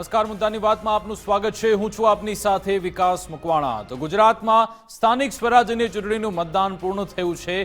નમસ્કાર, મુદ્દાની વાતમાં આપનું સ્વાગત છે. હું છું આપની સાથે વિકાસ મકવાણા. તો ગુજરાતમાં સ્થાનિક સ્વરાજ્યની ચૂંટણીનું મતદાન પૂર્ણ થયું છે.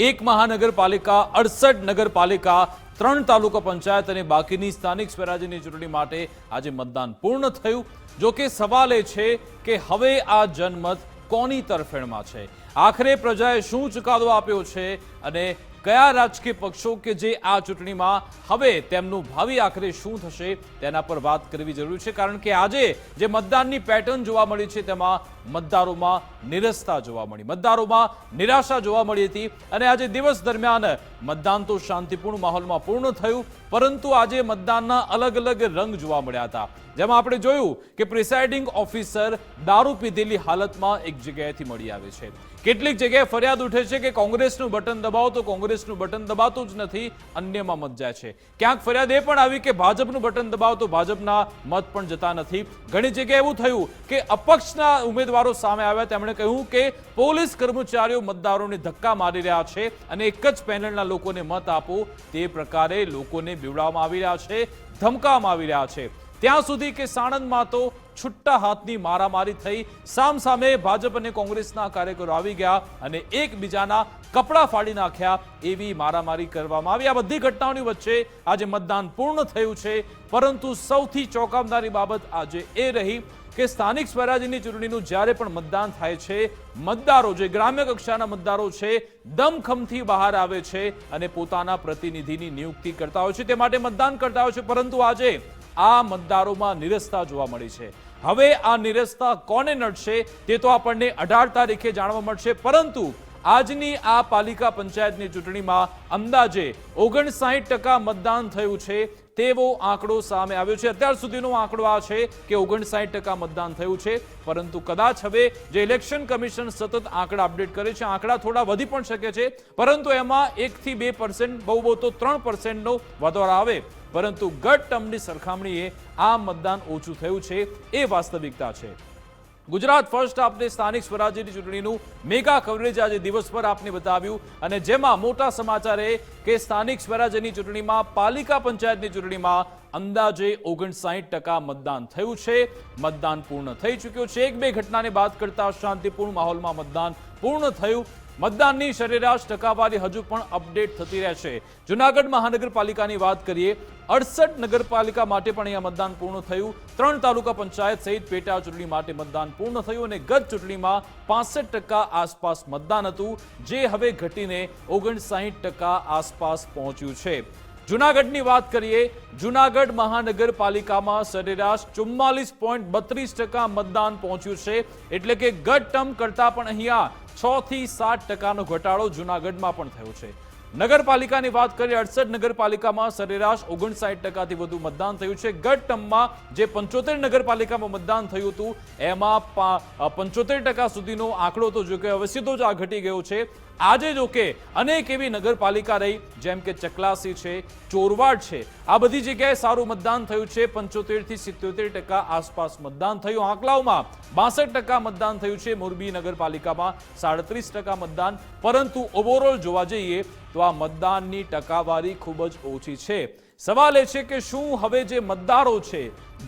1 મહાનગરપાલિકા, 68 નગરપાલિકા, 3 તાલુકા પંચાયત અને બાકીની સ્થાનિક સ્વરાજ્યની ચૂંટણી માટે આજે મતદાન પૂર્ણ થયું. જો કે સવાલ એ છે કે હવે આ જનમત કોની તરફેણમાં છે? આખરે પ્રજાએ શું ચુકાદો આપ્યો છે અને કયા રાજકીય પક્ષો કે જે આ ચૂંટણીમાં હવે તેમનું ભાવિ આખરે શું થશે તેના પર વાત કરવી જરૂરી છે. કારણ કે આજે જે મતદાનની પેટર્ન જોવા મળી છે તેમાં મતદારોમાં નિરસતા જોવા મળી, મતદારોમાં નિરાશા જોવા મળી હતી. અને આજે દિવસ દરમિયાન મતદાન તો શાંતિપૂર્ણ માહોલમાં પૂર્ણ થયું, પરંતુ આજે મતદાનના અલગ અલગ રંગ જોવા મળ્યા હતા. જેમાં આપણે જોયું કે પ્રિસાઇડિંગ ઓફિસર દારૂ પીધેલી હાલતમાં એક જગ્યાએથી મળી આવે છે. કેટલીક જગ્યાએ ફરિયાદ ઉઠે છે કે કોંગ્રેસનું બટન દબાવો તો કોંગ્રેસનું બટન દબાતું જ નથી, અન્યમાં મત જાય છે. ક્યાંક ફરિયાદ એ પણ આવી કે ભાજપનું બટન દબાવો તો ભાજપના મત પણ જતા નથી. ઘણી જગ્યાએ એવું થયું કે અપક્ષના ઉમેદવારો સામે આવ્યા, તેમણે કહ્યું કે પોલીસ કર્મચારીઓ મતદારોને ધક્કા મારી રહ્યા છે અને એક જ પેનલના લોકોને મત આપો તે પ્રકારે લોકોને બીવડાવવામાં આવી રહ્યા છે, ધમકાવવામાં આવી રહ્યા છે. ત્યાં સુધી કે સાણંદમાં તો છુટ્ટા હાથની મારામારી થઈ, સામસામે ભાજપ અને કોંગ્રેસના કાર્યકરો આવી ગયા અને એકબીજાના કપડા ફાડી નાખ્યા, એવી મારામારી કરવામાં આવી. આ બધી ઘટનાઓની વચ્ચે આજે મતદાન પૂર્ણ થયું છે. પરંતુ સૌથી ચોંકાવનારી બાબત આજે એ રહી કે સ્થાનિક સ્વરાજ્યની ચૂંટણીનું જ્યારે પણ મતદાન થાય છે, મતદારો જે ગ્રામ્ય કક્ષાના મતદારો છે દમખમથી બહાર આવે છે અને પોતાના પ્રતિનિધિની નિયુક્તિ કરતા હોય છે, તે માટે મતદાન કરતા હોય છે. પરંતુ આજે આ મતદારોમાં નિરસતા જોવા મળી છે. હવે આ નિરસતા કોને નડશે તે તો આપણને 18 તારીખે જાણવા મળશે. પરંતુ આજની આ પાલિકા પંચાયતની ચૂંટણીમાં અંદાજે 59% મતદાન થયું છે તેવો આંકડો સામે આવ્યો છે. અત્યાર સુધીનો આંકડો આ છે કે 59% મતદાન થયું છે. પરંતુ કદાચ હવે જે ઇલેક્શન કમિશન સતત આંકડા અપડેટ કરે છે, આંકડા થોડા વધી પણ શકે છે, પરંતુ એમાં 1 થી 2%, બહુ તો 3%નો વધારો આવે. પરંતુ ગત ટર્મની સરખામણીએ આ મતદાન ઓછું થયું છે, એ વાસ્તવિકતા છે. ગુજરાત ફર્સ્ટ આપને સ્થાનિક સ્વરાજ્યની ચૂંટણીનું મેગા કવરેજ આજે દિવસભર આપને બતાવ્યું અને જેમાં મોટા સમાચાર એ કે સ્થાનિક સ્વરાજ્યની ચૂંટણીમાં, પાલિકા પંચાયતની ચૂંટણીમાં અંદાજે 59% મતદાન થયું છે. મતદાન પૂર્ણ થઈ ચૂક્યું છે. 1-2 ઘટનાને બાદ કરતા શાંતિપૂર્ણ માહોલમાં મતદાન પૂર્ણ થયું. મતદાનની સરેરાશ ટકાવારી હજુ પણ અપડેટ થતી રહેશે. જૂનાગઢ મહાનગરપાલિકાની વાત કરીએ, 68 નગરપાલિકા માટે પણ અહીંયા મતદાન પૂર્ણ થયું. 3 તાલુકા પંચાયત સહિત પેટા ચૂંટણી માટે મતદાન પૂર્ણ થયું અને ગત ચૂંટણીમાં 65% આસપાસ મતદાન હતું, જે હવે ઘટીને 59% આસપાસ પહોંચ્યું છે. જૂનાગઢની વાત કરીએ, જૂનાગઢ મહાનગરપાલિકામાં સરેરાશ 44.32% મતદાન પહોંચ્યું છે. એટલે કે ગત ટર્મ કરતા પણ અહીંયા 6 થી 7% ઘટાડો જૂનાગઢમાં પણ થયો છે. નગરપાલિકાની વાત કરીએ, 68 નગરપાલિકામાં સરેરાશ 59%થી વધુ મતદાન થયું છે. ગત ટર્મમાં જે 75 નગરપાલિકામાં મતદાન થયું હતું એમાં 75% સુધીનો આંકડો તો જો કે હવે સીધો જ આ ઘટી ગયો છે. આજે જો કે અનેક એવી નગરપાલિકા રહી જેમ કે ચકલાસી છે, ચોરવાડ છે, આ બધી જગ્યાએ સારું મતદાન થયું છે. 75 થી 77% આસપાસ મતદાન થયું. આંકડાઓમાં 62% મતદાન થયું છે. મોરબી નગરપાલિકામાં 37% મતદાન. પરંતુ ઓવરઓલ જોવા જઈએ તો આ મતદાનની ટકાવારી ખૂબ જ ઓછી છે. સવાલ એ છે કે શું હવે જે મતદારો છે,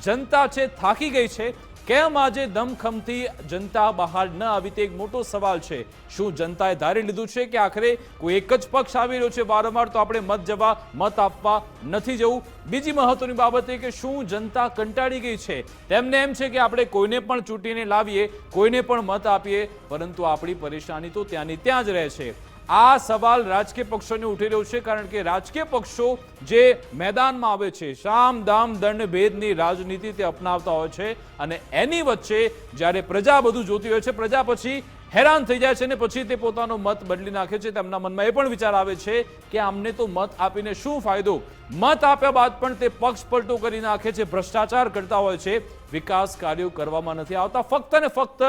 જનતા છે, થાકી ગઈ છે? કેમ આજે દમખમથી જનતા બહાર ન આવી તે એક મોટો સવાલ છે. શું જનતાએ ધારી લીધું છે કે આખરે કોઈ એક જ પક્ષ આવી રહ્યો છે વારંવાર, તો આપણે મત આપવા નથી જવું? બીજી મહત્વની બાબત એ કે શું જનતા કંટાળી ગઈ છે? તેમને એમ છે કે આપણે કોઈને પણ ચૂંટીને લાવીએ, કોઈને પણ મત આપીએ, પરંતુ આપણી પરેશાની તો ત્યાંની ત્યાં જ રહે છે. આ સવાલ રાજકીય પક્ષોને ઉઠી રહ્યો છે. કારણ કે રાજકીય પક્ષો જે મેદાનમાં આવે છે, સામ દામ દંડ ભેદની રાજનીતિ તે અપનાવતા હોય છે અને એની વચ્ચે જ્યારે પ્રજા બધું જોતી હોય છે, પ્રજા પછી હેરાન થઈ જાય છે અને પછી તે પોતાનો મત બદલી નાખે છે. તેમના મનમાં એ પણ વિચાર આવે છે કે આમને તો મત આપીને શું ફાયદો? મત આપ્યા બાદ પણ તે પક્ષ પલટો કરી નાખે છે, ભ્રષ્ટાચાર કરતા હોય છે, વિકાસ કાર્યો કરવામાં નથી આવતા. ફક્ત ને ફક્ત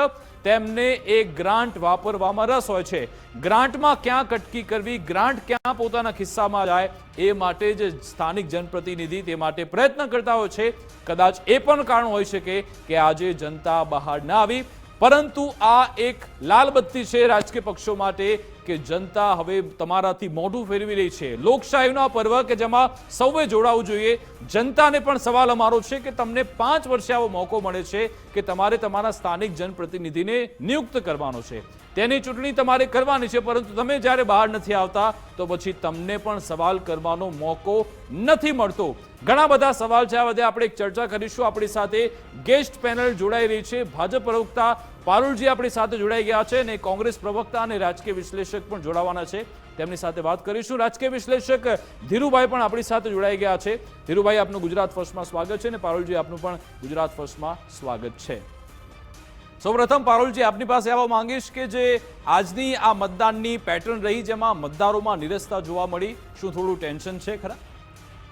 તેમને એક ગ્રાન્ટ વાપરવામાં રસ હોય છે. ગ્રાન્ટમાં ક્યાં કટકી કરવી, ગ્રાન્ટ ક્યાં પોતાના ખિસ્સામાં જાય, એ માટે જ સ્થાનિક જનપ્રતિનિધિ તે માટે પ્રયત્ન કરતા હોય છે. કદાચ એ પણ કારણ હોઈ શકે કે આજે જનતા બહાર ના આવી. પરંતુ આ એક લાલ બત્તી છે રાજકીય પક્ષો માટે કે જનતા હવે તમારાથી મોઢું ફેરવી રહી છે. લોકશાહીનો આ પર્વ કે જેમાં સૌએ જોડાવું જોઈએ. જનતાને પણ સવાલ અમારો છે કે તમને 5 વર્ષે આવો મોકો મળે છે કે તમારે તમારા સ્થાનિક જનપ્રતિનિધિને નિયુક્ત કરવાનો છે, તેની ચૂંટણી તમારે કરવાની છે, પરંતુ તમે જ્યારે બહાર નથી આવતા તો પછી તમને પણ સવાલ કરવાનો મોકો નથી મળતો. ઘણા બધા સવાલ છે, આ બધે આપણે એક ચર્ચા કરીશું. આપણી સાથે ગેસ્ટ પેનલ જોડાઈ રહી છે. ભાજપ પ્રવક્તા પારુલજી આપણી સાથે જોડાઈ ગયા છે અને કોંગ્રેસ પ્રવક્તા અને રાજકીય વિશ્લેષક પણ જોડાવાના છે, તેમની સાથે વાત કરીશું. રાજકીય વિશ્લેષક ધીરુભાઈ પણ આપણી સાથે જોડાઈ ગયા છે. ધીરુભાઈ, આપનું ગુજરાત ફર્સ્ટમાં સ્વાગત છે અને પારુલજી આપનું પણ ગુજરાત ફર્સ્ટમાં સ્વાગત છે. સૌપ્રથમ પારુલજી, આપની પાસે આવવા માંગીશ કે જે આજની આ મતદાનની પેટર્ન રહી જેમાં મતદારોમાં નિરસતા જોવા મળી, શું થોડું ટેન્શન છે ખરા?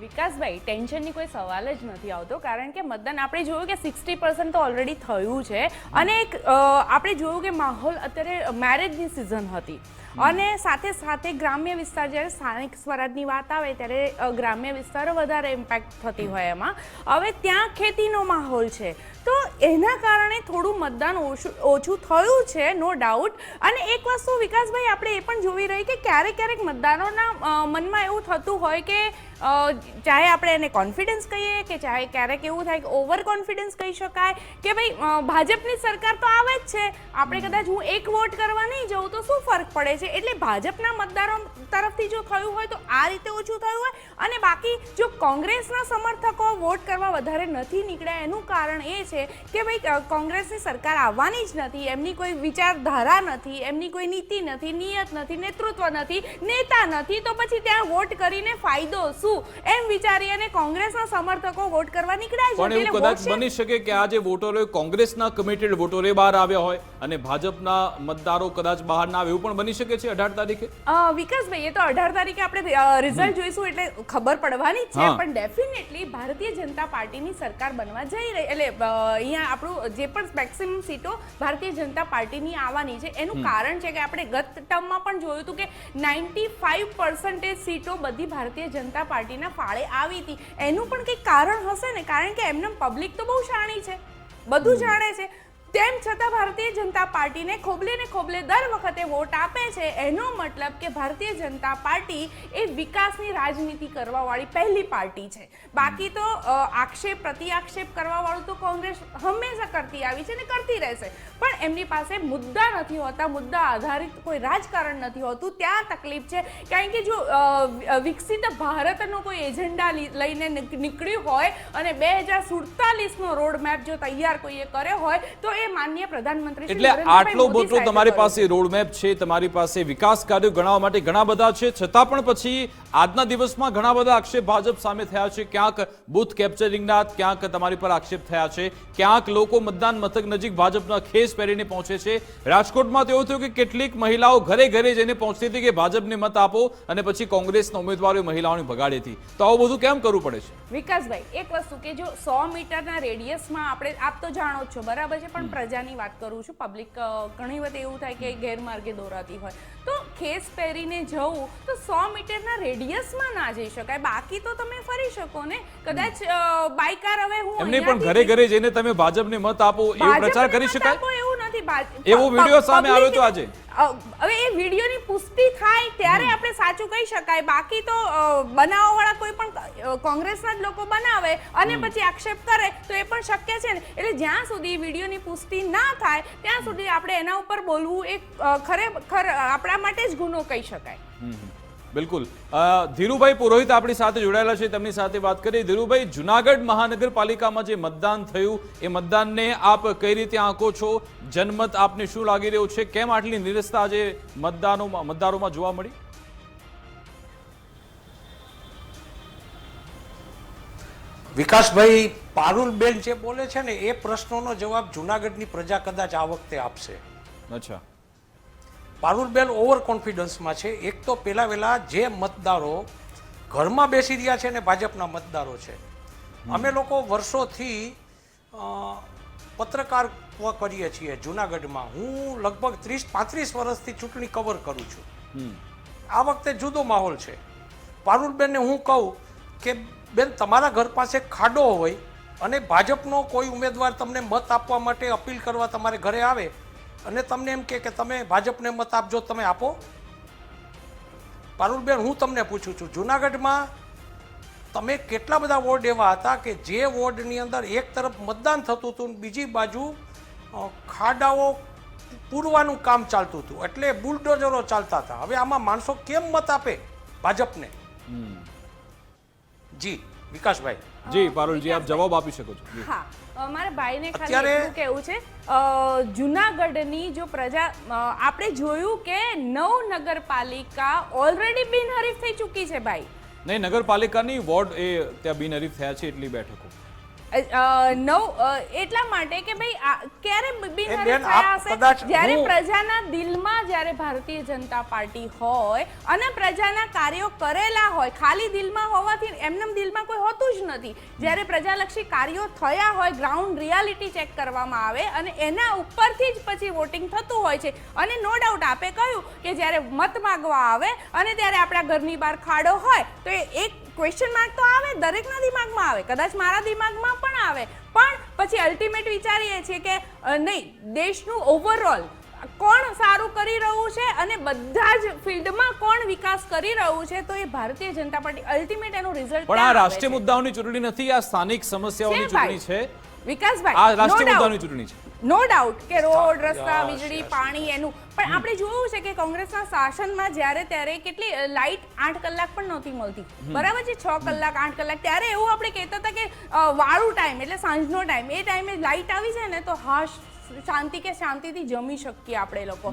વિકાસભાઈ, ટેન્શનની કોઈ સવાલ જ નથી આવતો, કારણ કે મતદાન આપણે જોયું કે 60% તો ઓલરેડી થયું છે અને આપણે જોયું કે માહોલ અત્યારે મેરેજની સિઝન હતી અને સાથે સાથે ગ્રામ્ય વિસ્તાર, જ્યારે સ્થાનિક સ્વરાજની વાત આવે ત્યારે ગ્રામ્ય વિસ્તારો વધારે ઇમ્પેક્ટ થતી હોય એમાં. હવે ત્યાં ખેતીનો માહોલ છે તો એના કારણે થોડું મતદાન ઓછું થયું છે, નો ડાઉટ. અને એક વસ્તુ વિકાસભાઈ આપણે એ પણ જોઈ રહી કે ક્યારેક મતદારોના મનમાં એવું થતું હોય કે ચાહે આપણે એને કોન્ફિડન્સ કહીએ કે ચાહે ક્યારેક એવું થાય કે ઓવર કોન્ફિડન્સ કહી શકાય કે ભાઈ ભાજપની સરકાર તો આવે જ છે, આપણે કદાચ હું એક વોટ કરવા નહીં જઉં તો શું ફરક પડે છે. એટલે ભાજપના મતદારો તરફથી જો થયું હોય તો આ રીતે ઓછું થયું હોય, અને બાકી જો કોંગ્રેસના સમર્થકો વોટ કરવા વધારે નથી નીકળ્યા એનું કારણ એ છે કે ભાઈ કોંગ્રેસની સરકાર આવવાની જ નથી, એમની કોઈ વિચારધારા નથી, એમની કોઈ નીતિ નથી, નિયત નથી, નેતૃત્વ નથી, નેતા નથી, તો પછી ત્યાં વોટ કરીને ફાયદો શું એમ વિચારી અને કોંગ્રેસના સમર્થકો વોટ કરવા નીકળ્યા છે. પણ એવું કદાચ બની શકે કે આ જે વોટરો કોંગ્રેસના કમિટેડ વોટરો બહાર આવ્યા હોય અને ભાજપના મતદારો કદાચ બહાર ના આવે, એવું પણ બની શકે છે 18 તારીખે? વિકાસભાઈ, એ તો 18 તારીખે આપણે રિઝલ્ટ જોઈશું એટલે ખબર પડવાની જ છે, પણ ડેફિનેટલી ભારતીય જનતા પાર્ટીની સરકાર બનવા જઈ રહી, એટલે અહીંયા આપણું જે પણ મેક્સિમમ સીટો ભારતીય જનતા પાર્ટીની આવવાની છે. એનું કારણ છે કે આપણે ગત ટર્મમાં પણ જોયું હતું કે 95% સીટો બધી ભારતીય જનતા પાર્ટીના ફાળે આવી હતી. એનું પણ કંઈક કારણ હશે ને, કારણ કે એમને પબ્લિક તો બહુ શાણી છે, બધું જાણે છે, તેમ છતાં ભારતીય જનતા પાર્ટીને ખોબલે ને ખોબલે દર વખતે વોટ આપે છે. એનો મતલબ કે ભારતીય જનતા પાર્ટી એ વિકાસની રાજનીતિ કરવાવાળી પહેલી પાર્ટી છે. બાકી તો આક્ષેપ પ્રતિ આક્ષેપ કરવાવાળું તો કોંગ્રેસ હંમેશા કરતી આવી છે ને કરતી રહેશે, પણ એમની પાસે મુદ્દા નથી હોતા, મુદ્દા આધારિત કોઈ રાજકારણ નથી હોતું. ત્યાં તકલીફ છે, કારણ કે જો વિકસિત ભારતનો કોઈ એજન્ડા લઈને નીકળ્યું હોય અને 2047નો રોડ મેપ જો તૈયાર કોઈએ કર્યો હોય તો માનનીય પ્રધાનમંત્રી, એટલે આટલો બધો તમારી પાસે રોડમેપ છે, તમારી પાસે વિકાસ કાર્યો ગણાવવા માટે ઘણા બધા છે, છતાં પણ પછી આજના દિવસમાં ઘણા બધા આક્ષેપ ભાજપ સામે થયા છે. ક્યાંક બૂથ કેપ્ચરિંગના, ક્યાંક તમારી પર આક્ષેપ થયા છે, ક્યાંક લોકો મતદાન મથક નજીક ભાજપના ખેસ પહેરીને પહોંચે છે. રાજકોટમાં તો એવું થયું કે કેટલીક મહિલાઓ ઘરે ઘરે જઈને પહોંચતી હતી કે ભાજપને મત આપો, અને પછી કોંગ્રેસના ઉમેદવારોએ મહિલાઓને ભગાડી હતી. તો આવું બધું કેમ કરવું પડે છે? વિકાસભાઈ, એક વસ્તુ કે જો 100 મીટરના રેડિયસમાં આપણે, આપ તો જાણો છો બરાબર છે, પણ પ્રજાની વાત કરું છું, પબ્લિક ઘણી વખત એવું થાય કે ગેરમાર્ગે દોરાતી હોય, તો ખેસ પહેરીને જવું તો 100 મીટરના રેડિયસમાં ના જઈ શકાય. બાકી તો તમે ફરી શકો ને, કદાચ બાયકાર હવે હું એમને પણ ઘરે ઘરે જઈને તમે ભાજપને મત આપો એવો પ્રચાર કરી શકાય? એવું નથી. એવો વિડિયો સામે આવ્યો તો આજે, હવે એ વિડિયોની પુષ્ટિ થાય ત્યારે આપણે સાચું કહી શકાય. બાકી તો બનાવવાવાળા કોઈ પણ કોંગ્રેસના જ લોકો બનાવે અને પછી આક્ષેપ કરે તો એ પણ શક્ય છે ને. એટલે જ્યાં સુધી વિડિયોની પુષ્ટિ ના થાય ત્યાં સુધી આપણે એના ઉપર બોલવું એ ખરેખર આપણા માટે જ ગુનો કહી શકાય. બિલકુલ. ધીરુભાઈ પુરોહિત આપણી સાથે જોડાયેલા છે, તેમની સાથે વાત કરીએ. ધીરુભાઈ, જુનાગઢ મહાનગરપાલિકામાં જે મતદાન થયું એ મતદાનને આપ કઈ રીતે આંકો છો? જનમત આપને શું લાગી રહ્યું છે? કેમ આટલી નિરસતા આજે મતદારોમાં જોવા મળી? વિકાસભાઈ, પારુલબેન જે બોલે છે ને એ પ્રશ્નોનો જવાબ જુનાગઢની પ્રજા કદાચ આ વખતે આપશે. અચ્છા. પારુલબેન ઓવર કોન્ફિડન્સમાં છે. એક તો પહેલા વહેલા જે મતદારો ઘરમાં બેસી રહ્યા છે ને ભાજપના મતદારો છે. અમે લોકો વર્ષોથી પત્રકાર કરીએ છીએ જુનાગઢમાં. હું લગભગ 30-35 વર્ષથી ચૂંટણી કવર કરું છું. આ વખતે જુદો માહોલ છે. પારુલબેનને હું કહું કે બેન, તમારા ઘર પાસે ખાડો હોય અને ભાજપનો કોઈ ઉમેદવાર તમને મત આપવા માટે અપીલ કરવા તમારે ઘરે આવે અને તમને એમ કે તમે ભાજપને મત આપજો, તમે આપો? પારુલબેન, હું તમને પૂછું છું, જુનાગઢમાં તમે કેટલા બધા વોર્ડ એવા હતા કે જે વોર્ડની અંદર એક તરફ મતદાન થતું હતું, બીજી બાજુ ખાડાઓ પૂરવાનું કામ ચાલતું હતું, એટલે બુલડોઝરો ચાલતા હતા. હવે આમાં માણસો કેમ મત આપે ભાજપને? જી વિકાસભાઈ. જી પારુલજી, આપ જવાબ આપી શકો છો. જી. હા, મારા ભાઈને ખાલી એટલું કહેવું છે, જુનાગઢની જો પ્રજા, આપણે જોયું કે 9 નગરપાલિકા ઓલરેડી બિનહરીફ થઈ ચૂકી છે ભાઈ. નહીં, નગરપાલિકાની વોર્ડ એ ત્યાં બિનહરીફ થયા છે એટલી બેઠકો. એટલા માટે કે ભાઈ ક્યારે બિનહરીફ થયા હશે? જ્યારે પ્રજાના દિલમાં જ્યારે ભારતીય જનતા પાર્ટી હોય અને પ્રજાના કાર્યો કરેલા હોય, ખાલી દિલમાં હોવાથી એમનેમ દિલમાં કોઈ હોતું જ નથી. જ્યારે પ્રજાલક્ષી કાર્યો થયા હોય, ગ્રાઉન્ડ રિયાલિટી ચેક કરવામાં આવે અને એના ઉપરથી જ પછી વોટિંગ થતું હોય છે. અને નો ડાઉટ આપે કહ્યું કે જ્યારે મત માંગવા આવે અને ત્યારે આપણા ઘરની બહાર ખાડો હોય તો એક ક્વેશ્ચન માર્ક તો આવે, દરેકના દિમાગમાં આવે, કદાચ મારા દિમાગમાં પણ આવે, પણ પછી અલ્ટિમેટ વિચારીએ છીએ કે નહીં, દેશનું ઓવરઓલ કોણ સારું કરી રહ્યું છે અને બધા જ ફિલ્ડમાં કોણ વિકાસ કરી રહ્યું છે, તો એ ભારતીય જનતા પાર્ટી અલ્ટિમેટ એનું રિઝલ્ટ. પણ આ રાષ્ટ્રીય મુદ્દાઓની ચૂંટણી નથી, આ સ્થાનિક સમસ્યાઓની ચૂંટણી છે. વિકાસભાઈ, આ રાષ્ટ્રીય મુદ્દાઓની ચૂંટણી છે. નો ડાઉટ કે રોડ, રસ્તા, વીજળી, પાણી એનું, પણ આપણે જોયું છે કે કોંગ્રેસના શાસનમાં જ્યારે ત્યારે કેટલી લાઇટ 8 કલાક પણ નહોતી મળતી, બરાબર છે, 6 કલાક 8 કલાક. ત્યારે એવું આપણે કહેતા હતા કે વાળું ટાઈમ એટલે સાંજનો ટાઈમ, એ ટાઈમે લાઇટ આવી જાય ને તો હાશ શાંતિ કે શાંતિથી જમી શકીએ આપણે લોકો.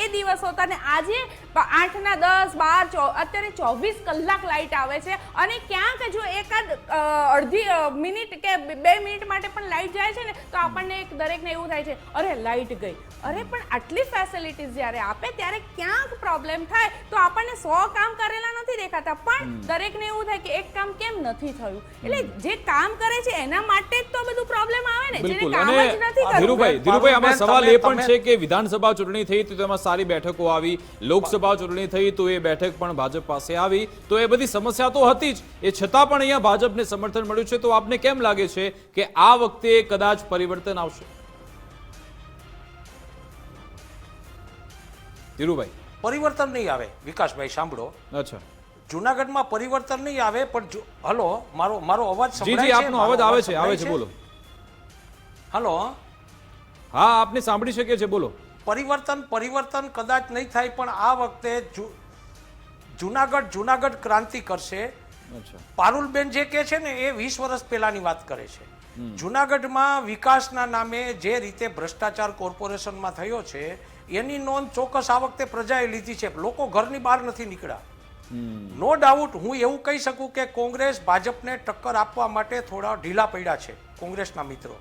એ દિવસ હતા ને આજે 8 ના 10 12 અત્યારે 24 કલાક લાઇટ આવે છે અને ક્યાંક જો એકાદ અડધી મિનિટ કે 2 મિનિટ માટે પણ લાઇટ જાય છે ને તો આપણને દરેકને એવું થાય છે, અરે લાઇટ ગઈ. અરે પણ આટલી ફેસિલિટીઝ જ્યારે આપે ત્યારે ક્યાંક પ્રોબ્લેમ થાય તો આપણને 100 કામ કરેલા નથી દેખાતા, પણ દરેકને એવું થાય કે એક કામ કેમ નથી થયું. એટલે જે કામ કરે છે એના માટે જ તો બધું પ્રોબ્લેમ આવે ને, જેને કામ જ નથી કરવું. ધીરુભાઈ, આમાં સવાલ એ પણ છે કે વિધાનસભા ચૂંટણી થઈ તો તેમાં સારી બેઠકો આવી, લોકસભા ચૂંટણી થઈ તો એ બેઠક પણ ભાજપ પાસે આવી, તો એ બધી સમસ્યા તો હતી જ, એ છતાં પણ અહીંયા ભાજપને સમર્થન મળ્યું છે. તો આપને કેમ લાગે છે કે આ વખતે કદાચ પરિવર્તન આવશે? ધીરુભાઈ, પરિવર્તન નહીં આવે વિકાસભાઈ, સાંભળો. અચ્છા, જુનાગઢમાં પરિવર્તન નહીં આવે, પણ હલો, મારો અવાજ સંભળાય છે? જી, આપનો અવાજ આવે છે, બોલો. હલો, હા, આપને સાંભળી શકીએ છે, બોલો. પરિવર્તન કદાચ નહીં થાય, પણ આ વખતે જુનાગઢ ક્રાંતિ કરશે. પારુલબેન જે કહે છે ને એ 20 વર્ષ પહેલાની વાત કરે છે. જુનાગઢમાં વિકાસના નામે જે રીતે ભ્રષ્ટાચાર કોર્પોરેશનમાં થયો છે એની નોંધ ચોક્કસ આ વખતે પ્રજાએ લીધી છે. લોકો ઘરની બહાર નથી નીકળ્યા. નો ડાઉટ હું એવું કહી શકું કે કોંગ્રેસ ભાજપને ટક્કર આપવા માટે થોડા ઢીલા પડ્યા છે કોંગ્રેસના મિત્રો,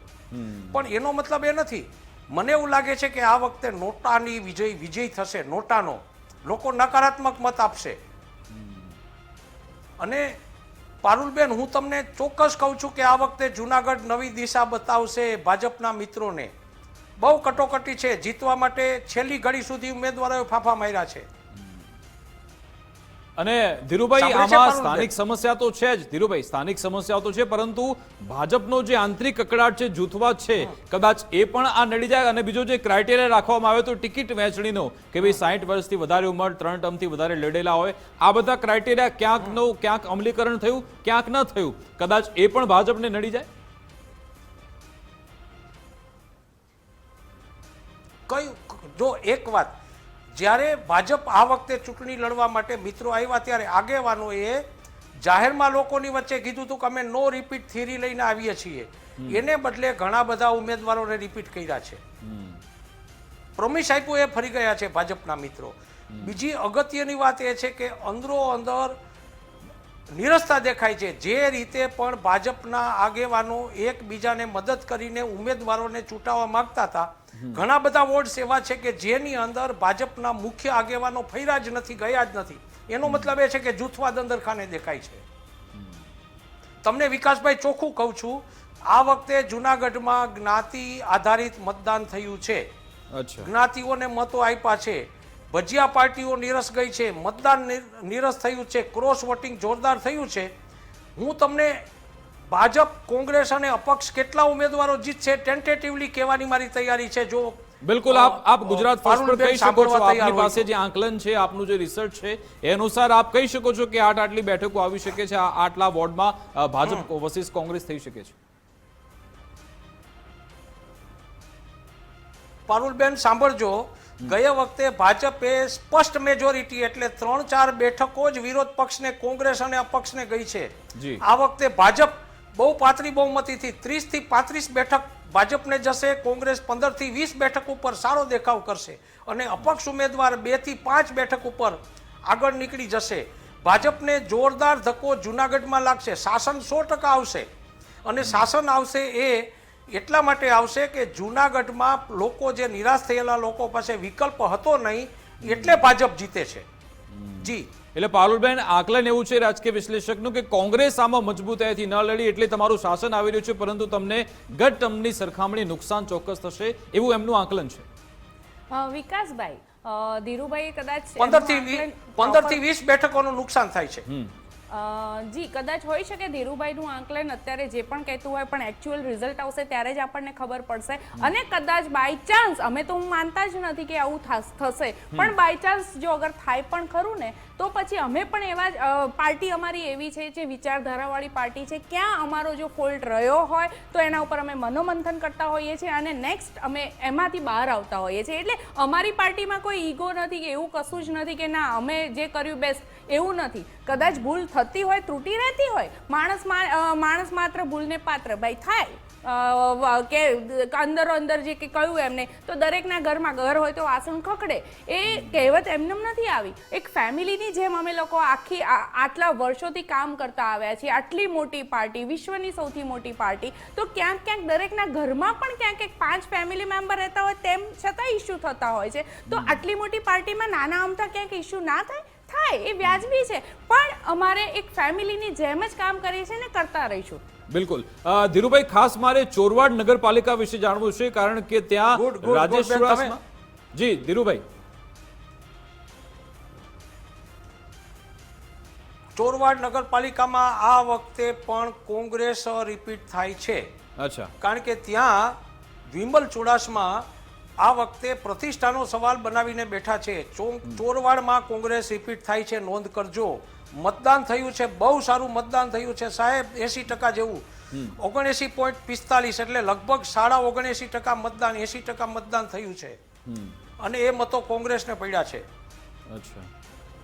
પણ એનો મતલબ એ નથી. મને એવું લાગે છે કે આ વખતે નોટાની વિજય થશે. નોટાનો લોકો નકારાત્મક મત આપશે. અને પારુલબેન, હું તમને ચોક્કસ કહું છું કે આ વખતે જુનાગઢ નવી દિશા બતાવશે ભાજપના મિત્રોને. બહુ કટોકટી છે, જીતવા માટે છેલ્લી ઘડી સુધી ઉમેદવારોએ ફાંફા માર્યા છે. અને ધીરુભાઈ, આમાં સ્થાનિક સમસ્યા તો છે જ. ધીરુભાઈ, સ્થાનિક સમસ્યાઓ તો છે, પરંતુ ભાજપનો જે આંતરિક કકડાટ છે, જૂથવાદ છે, કદાચ એ પણ આ નડી જાય. અને બીજો જે ક્રાઇટેરિયા રાખવામાં આવે તો ટિકિટ વહેંચણીનો, કે ભાઈ 60 વર્ષથી વધારે ઉંમર, 3 ટર્મથી વધારે લડેલા હોય, આ બધા ક્રાઇટેરિયા ક્યાંક અમલીકરણ થયું, ક્યાંક ન થયું, કદાચ એ પણ ભાજપને નડી જાય. જો એક વાત, જ્યારે ભાજપ આ વખતે ચૂંટણી લડવા માટે મિત્રો આવ્યા ત્યારે આગેવાનોએ જાહેરમાં લોકોની વચ્ચે કીધું હતું કે અમે નો રિપીટ થિયરી લઈને આવીએ છીએ. એને બદલે ઘણા બધા ઉમેદવારોને રિપીટ કર્યા છે. પ્રોમિસ આપ્યું એ ફરી ગયા છે ભાજપના મિત્રો. બીજી અગત્યની વાત એ છે કે અંદરો અંદર નિરસતા દેખાય છે. જે રીતે પણ ભાજપના આગેવાનો એકબીજાને મદદ કરીને ઉમેદવારોને ચૂંટાવવા માંગતા હતા, ઘણા બધા વોર્ડ એવા છે કે જેની અંદર ભાજપના મુખ્ય આગેવાનો ફર્યા જ નથી, ગયા જ નથી. એનો મતલબ એ છે કે જૂથવાદ અંદરખાને દેખાય છે. તમને વિકાસભાઈ ચોખ્ખું કહું છું, આ વખતે જુનાગઢમાં જ્ઞાતિ આધારિત મતદાન થયું છે. જ્ઞાતિઓને મતો આપ્યા છે. ભજીયા પાર્ટીઓ નીરસ ગઈ છે, મતદાન નીરસ થયું છે, ક્રોસ વોટિંગ જોરદાર થયું છે. હું તમને ભાજપ, કોંગ્રેસ અને અપક્ષ કેટલા ઉમેદવારો જીતશે ટેન્ટેટિવલી કહેવાની મારી તૈયારી છે. જો બિલકુલ આપ ગુજરાત ફર્સ્ટ પર કહી શકો છો, સાંભળવા આપની તૈયાર હોય પાસે જે આંકલન છે, આપનું જે રિસર્ચ છે એ અનુસાર આપ કહી શકો છો કે આટલી બેઠકો આવી શકે છે, આટલા વોર્ડમાં ભાજપ વર્સિસ કોંગ્રેસ થઈ શકે છે. પારુલબેન સાંભળજો, ગયા વખતે ભાજપે સ્પષ્ટ મેજોરિટી એટલે 3-4 બેઠકો જ વિરોધ પક્ષને, કોંગ્રેસ અને અપક્ષને ગઈ છે. જી. આ વખતે ભાજપ બહુ પાતળી બહુમતીથી 30 થી 35 બેઠક ભાજપને જશે, કોંગ્રેસ 15 થી 20 બેઠક ઉપર સારો દેખાવ કરશે અને અપક્ષ ઉમેદવાર 2 થી 5 બેઠક ઉપર આગળ નીકળી જશે. ભાજપને જોરદાર ધક્કો જૂનાગઢમાં લાગશે. શાસન 100% આવશે અને શાસન આવશે એ એટલા માટે આવશે કે જૂનાગઢમાં લોકો, જે નિરાશ થયેલા લોકો પાસે વિકલ્પ હતો નહીં, એટલે ભાજપ જીતે છે. જી. એટલે પારુલબેન, આકલન એવું છે રાજકીય વિશ્લેષકનું કે કોંગ્રેસ આમાં મજબૂતાઈથી ન લડી એટલે તમારું શાસન આવી રહ્યું છે, પરંતુ તમને ગત ટર્મની સરખામણી નુકસાન ચોક્કસ થશે એવું એમનું આકલન છે. વિકાસભાઈ, ધીરુભાઈ કદાચ 15 થી 20 બેઠકોનું નુકસાન થાય છે. જી, કદાચ હોઈ શકે ધીરુભાઈનું આંકલન અત્યારે જે પણ કહેતું હોય, પણ એકચ્યુઅલ રિઝલ્ટ આવશે ત્યારે જ આપણને ખબર પડશે. અને કદાચ બાય ચાન્સ, અમે તો હું માનતા જ નથી કે આવું થશે, પણ બાય ચાન્સ જો અગર થાય પણ ખરું ને, તો પછી અમે પણ એવા જ પાર્ટી અમારી એવી છે જે વિચારધારાવાળી પાર્ટી છે, ક્યાં અમારો જો ફોલ્ટ રહ્યો હોય તો એના ઉપર અમે મનોમંથન કરતા હોઈએ છીએ અને નેક્સ્ટ અમે એમાંથી બહાર આવતા હોઈએ છીએ. એટલે અમારી પાર્ટીમાં કોઈ ઈગો નથી કે એવું કશું જ નથી કે ના અમે જે કર્યું બેસ્ટ, એવું નથી. કદાચ ભૂલ થતી હોય, ત્રુટી રહેતી હોય, માણસ માત્ર ભૂલને પાત્ર, ભાઈ થાય કે અંદરો અંદર જે કે કહ્યું એમને, તો દરેકના ઘરમાં ઘર હોય તો વાસણ ખખડે, એ કહેવત એમનેમ નથી આવી. એક ફેમિલીની જેમ અમે લોકો આટલા વર્ષોથી કામ કરતા આવ્યા છીએ. આટલી મોટી પાર્ટી, વિશ્વની સૌથી મોટી પાર્ટી, તો ક્યાંક ક્યાંક દરેકના ઘરમાં પણ ક્યાંક 5 ફેમિલી મેમ્બર રહેતા હોય, તેમ છતાં ઇસ્યુ થતા હોય છે. તો આટલી મોટી પાર્ટીમાં નાના અમથા ક્યાંક ઇસ્યુ ના થાય, એ વ્યાજબી છે, પણ અમારે એક ફેમિલીની જેમ જ કામ કરીએ છીએ ને કરતા રહીશું. બિલકુલ. ધીરુભાઈ, ખાસ મારે ચોરવાડ નગરપાલિકા વિશે જાણવું છે, કારણ કે ત્યાં રાજેશ ચુડાસમા. જી ધીરુભાઈ. ચોરવાડ નગરપાલિકામાં આ વખતે પણ કોંગ્રેસ રિપીટ થાય છે. અચ્છા. કારણ કે ત્યાં વિમલ ચુડાસમા આ વખતે પ્રતિષ્ઠાનો સવાલ બનાવીને બેઠા છે. ચોરવાડમાં કોંગ્રેસ રિપીટ થાય છે, નોંધ કરજો. મતદાન થયું છે, બહુ સારું મતદાન થયું છે સાહેબ, 80% જેવું, 79.45, એટલે લગભગ 79.5% મતદાન, 80% મતદાન થયું છે અને એ મતો કોંગ્રેસને પડ્યા છે. અચ્છા.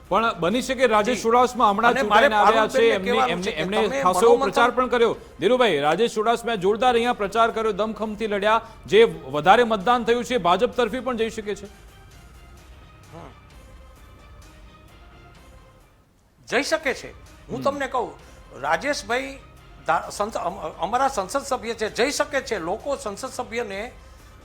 પણ બની શકે રાજેશ ચુડાસમા હમણાં ચૂંટાઈને આવ્યા છે, એમને ખાસો એવો પ્રચાર પણ કર્યો. ધીરુભાઈ, રાજેશ ચુડાસમાએ જોરદાર અહીંયા પ્રચાર કર્યો, દમખમથી લડ્યા, જે વધારે મતદાન થયું છે ભાજપ તરફી પણ જઈ શકે છે. જઈ શકે છે. હું તમને કહું, રાજેશભાઈ અમારા સંસદ સભ્ય છે, જઈ શકે છે. લોકો સંસદ સભ્યને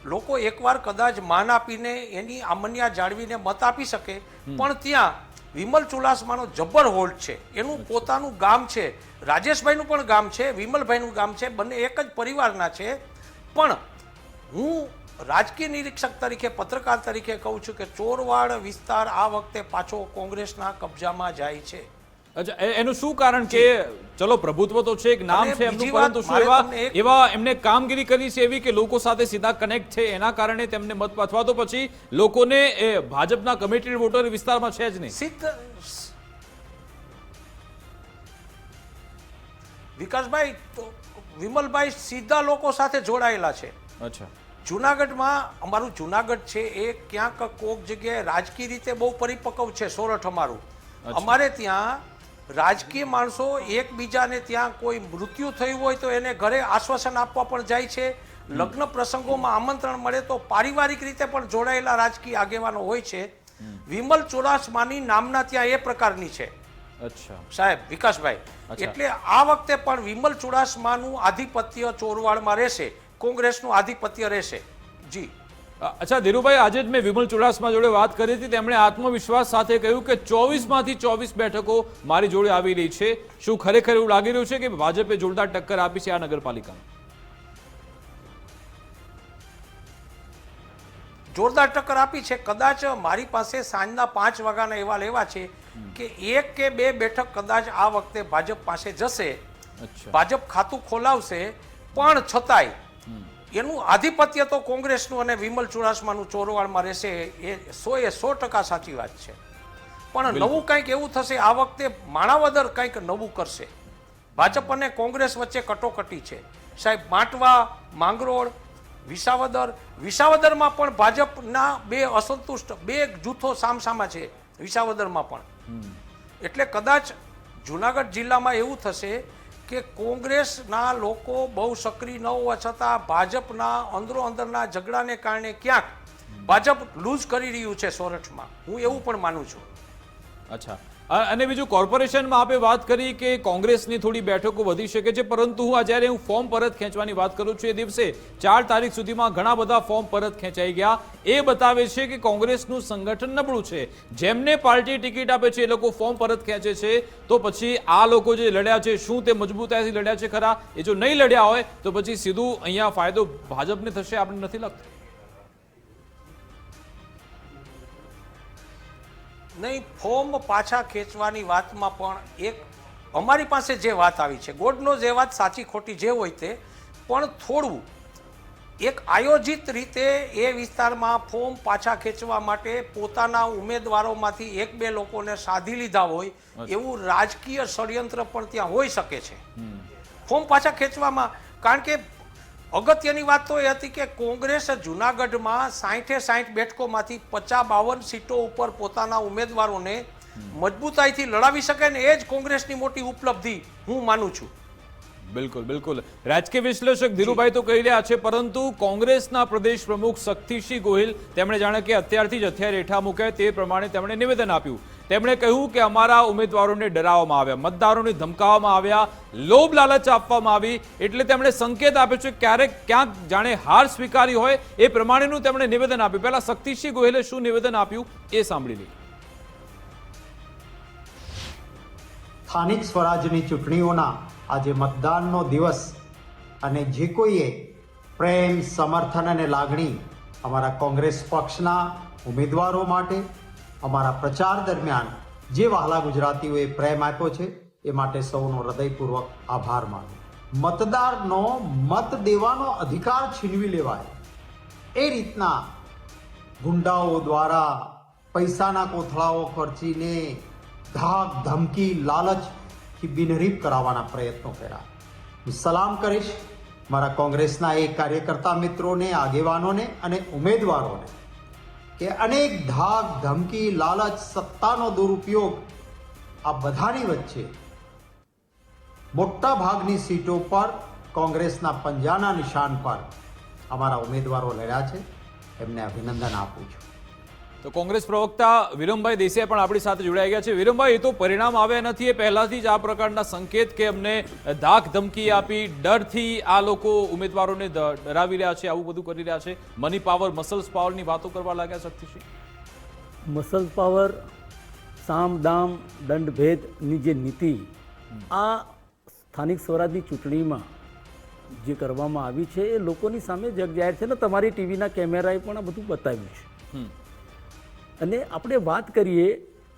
લોકો એકવાર કદાચ માન આપીને એની આમન્યા જાળવીને મત આપી શકે, પણ ત્યાં વિમલ ચુડાસમાનો જબ્બર હોલ્ડ છે. એનું પોતાનું ગામ છે, રાજેશભાઈનું પણ ગામ છે, વિમલભાઈનું ગામ છે, બંને એક જ પરિવારના છે. પણ હું રાજકીય નિરીક્ષક તરીકે, પત્રકાર તરીકે કહું છું કે ચોરવાડ વિસ્તાર આ વખતે પાછો કોંગ્રેસના કબજામાં જાય છે. અચ્છા, એનું શું કારણ કે ચલો પ્રભુત્વ તો છે, એક નામ છે એમનું, પરંતુ શું એવા એમને કામગીરી કરી છે એવી કે લોકો સાથે સીધા કનેક્ટ છે, એના કારણે તેમને મત, અથવા તો પછી લોકોને ભાજપના કમિટેડ વોટર વિસ્તારમાં છે જ નહીં? વિકાસભાઈ, વિમલભાઈ સીધા લોકો સાથે જોડાયેલા છે. અચ્છા. જુનાગઢમાં અમારું જુનાગઢ છે એ ક્યાંક કોક જગ્યાએ રાજકીય રીતે બહુ પરિપક્વ છે. સોરઠ અમારું, અમારે ત્યાં રાજકીય માણસો એકબીજાને, ત્યાં કોઈ મૃત્યુ થયું હોય તો એને ઘરે આશ્વાસન આપવા પણ જાય છે. લગ્ન પ્રસંગોમાં આમંત્રણ મળે તો પારિવારિક રીતે પણ જોડાયેલા રાજકીય આગેવાનો હોય છે. વિમલ ચુડાસમાની નામના ત્યાં એ પ્રકારની છે. અચ્છા સાહેબ, વિકાસભાઈ, એટલે આ વખતે પણ વિમલ ચુડાસમાનું આધિપત્ય ચોરવાડમાં રહેશે, કોંગ્રેસનું આધિપત્ય રહેશે. જી. અચ્છા ધીરુભાઈ, આજે જ મેં વિમલ ચુડાસમા જોડે વાત કરી હતી, તેમણે આત્મવિશ્વાસ સાથે કહ્યું કે 24માંથી 24 બેઠકો મારી જોડે આવી રહી છે. શું ખરેખર એવું લાગી રહ્યું છે કે ભાજપે જોરદાર ટક્કર આપી છે આ નગરપાલિકામાં? જોરદાર ટક્કર આપી છે. કદાચ મારી પાસે સાંજના 5 વાગ્યાના એવા લેવા છે કે 1 કે 2 બેઠક કદાચ આ વખતે ભાજપ પાસે જશે. ભાજપ ખાતું ખોલાવશે, પણ છતાંય એનું આધિપત્ય તો કોંગ્રેસનું અને વિમલ ચુડાસમાનું ચોરવાડમાં રહેશે, એ 100% સાચી વાત છે. પણ નવું કંઈક એવું થશે, આ વખતે માણાવદર કંઈક નવું કરશે. ભાજપ અને કોંગ્રેસ વચ્ચે કટોકટી છે સાહેબ. માટવા, માંગરોળ, વિસાવદરમાં પણ ભાજપના બે અસંતુષ્ટ બે જૂથો સામસામા છે વિસાવદરમાં પણ. એટલે કદાચ જુનાગઢ જિલ્લામાં એવું થશે કે કોંગ્રેસના લોકો બહુ સક્રિય ન હોવા છતાં ભાજપના અંદરોઅંદરના ઝઘડાને કારણે ક્યાંક ભાજપ લૂઝ કરી રહ્યું છે સોરઠમાં. હું એવું પણ માનું છું. અચ્છા, અને બીજું કોર્પોરેશનમાં આપે વાત કરી કે કોંગ્રેસની થોડી બેઠકો વધી શકે છે, પરંતુ જ્યારે હું ફોર્મ પરત ખેંચવાની વાત કરું છું એ દિવસે 4 તારીખ સુધીમાં ઘણા બધા ફોર્મ પરત ખેંચાઈ ગયા. એ બતાવે છે કે કોંગ્રેસનું સંગઠન નબળું છે. જેમને પાર્ટી ટિકિટ આપે છે એ લોકો ફોર્મ પરત ખેંચે છે, તો પછી આ લોકો જે લડ્યા છે શું તે મજબૂતાઈથી લડ્યા છે ખરા? એ જો નહીં લડ્યા હોય તો પછી સીધું અહીંયા ફાયદો ભાજપને થશે, આપણે નથી લાગતું? નહીં, ફોર્મ પાછા ખેંચવાની વાતમાં પણ એક અમારી પાસે જે વાત આવી છે, ગોડનો જે વાત સાચી ખોટી જે હોય તે, પણ થોડું એક આયોજિત રીતે એ વિસ્તારમાં ફોર્મ પાછા ખેંચવા માટે પોતાના ઉમેદવારોમાંથી 1-2 લોકોને સાધી લીધા હોય એવું રાજકીય ષડયંત્ર પણ ત્યાં હોઈ શકે છે ફોર્મ પાછા ખેંચવામાં. કારણ કે અગત્યની વાત તો એ હતી કે કોંગ્રેસ જુનાગઢમાં 60 બેઠકોમાંથી 50-52 સીટો ઉપર પોતાના ઉમેદવારોને મજબૂતાઈથી લડાવી શકે ને, એ જ કોંગ્રેસની મોટી ઉપલબ્ધિ હું માનું છું. બિલકુલ બિલકુલ. રાજકીય વિશ્લેષક ધીરુભાઈ તો કહી રહ્યા છે, પરંતુ કોંગ્રેસના પ્રદેશ પ્રમુખ શક્તિસિંહ ગોહિલ તેમણે જાણે કે અત્યારથી જ હથિયાર હેઠા મૂક્યા તે પ્રમાણે તેમણે નિવેદન આપ્યું. તેમણે કહ્યું કે અમારા ઉમેદવારોને ડરાવવામાં આવ્યા, મતદારોને ધમકાવવામાં આવ્યા, લોભ લાલચ આપવામાં આવી. એટલે તેમણે સંકેત આપ્યો છે ક્યારેક ક્યાંક જાણે હાર સ્વીકારી હોય એ પ્રમાણેનું તેમણે નિવેદન આપ્યું. પહેલા શક્તિસિંહ ગોહિલે શું નિવેદન આપ્યું એ સાંભળી લઈએ. સ્થાનિક સ્વરાજની ચૂંટણીઓના આજે મતદાનનો દિવસ, અને જે કોઈએ પ્રેમ, સમર્થન અને લાગણી અમારા કોંગ્રેસ પક્ષના ઉમેદવારો માટે અમારા પ્રચાર દરમિયાન જે વહાલા ગુજરાતીઓએ પ્રેમ આપ્યો છે એ માટે સૌનો હૃદયપૂર્વક આભાર માનું. મતદારનો મત દેવાનો અધિકાર છીનવી લેવાય એ રીતના ગુંડાઓ દ્વારા પૈસાના કોથળાઓ ખર્ચીને ધાક, ધમકી, લાલચથી બિનહરીફ કરાવવાના પ્રયત્નો કર્યા. હું સલામ કરીશ મારા કોંગ્રેસના એ કાર્યકર્તા મિત્રોને, આગેવાનોને અને ઉમેદવારોને કે અનેક ધાક, ધમકી, લાલચ, સત્તાનો દુરુપયોગ આ બધાની વચ્ચે મોટા ભાગની સીટો પર કોંગ્રેસના પંજાના નિશાન પર અમારા ઉમેદવારો લડ્યા છે. એમને અભિનંદન આપું છું. તો કોંગ્રેસ પ્રવક્તા વિરમભાઈ દેસાઈ પણ આપણી સાથે જોડાઈ ગયા છે. વિરમભાઈ, એ તો પરિણામ આવ્યા નથી, એ પહેલાથી જ આ પ્રકારના સંકેત કે અમને ધાક ધમકી આપી, ડરથી આ લોકો ઉમેદવારોને ડરાવી રહ્યા છે, આવું બધું કરી રહ્યા છે, મની પાવર, મસલ્સ પાવરની વાતો કરવા લાગ્યા શક્તિસિંહ? મસલ પાવર, સામ દામ દંડભેદની જે નીતિ આ સ્થાનિક સ્વરાજની ચૂંટણીમાં જે કરવામાં આવી છે એ લોકોની સામે જગજાહેર છે ને. તમારી ટીવીના કેમેરાએ પણ આ બધું બતાવ્યું છે. અને આપણે વાત કરીએ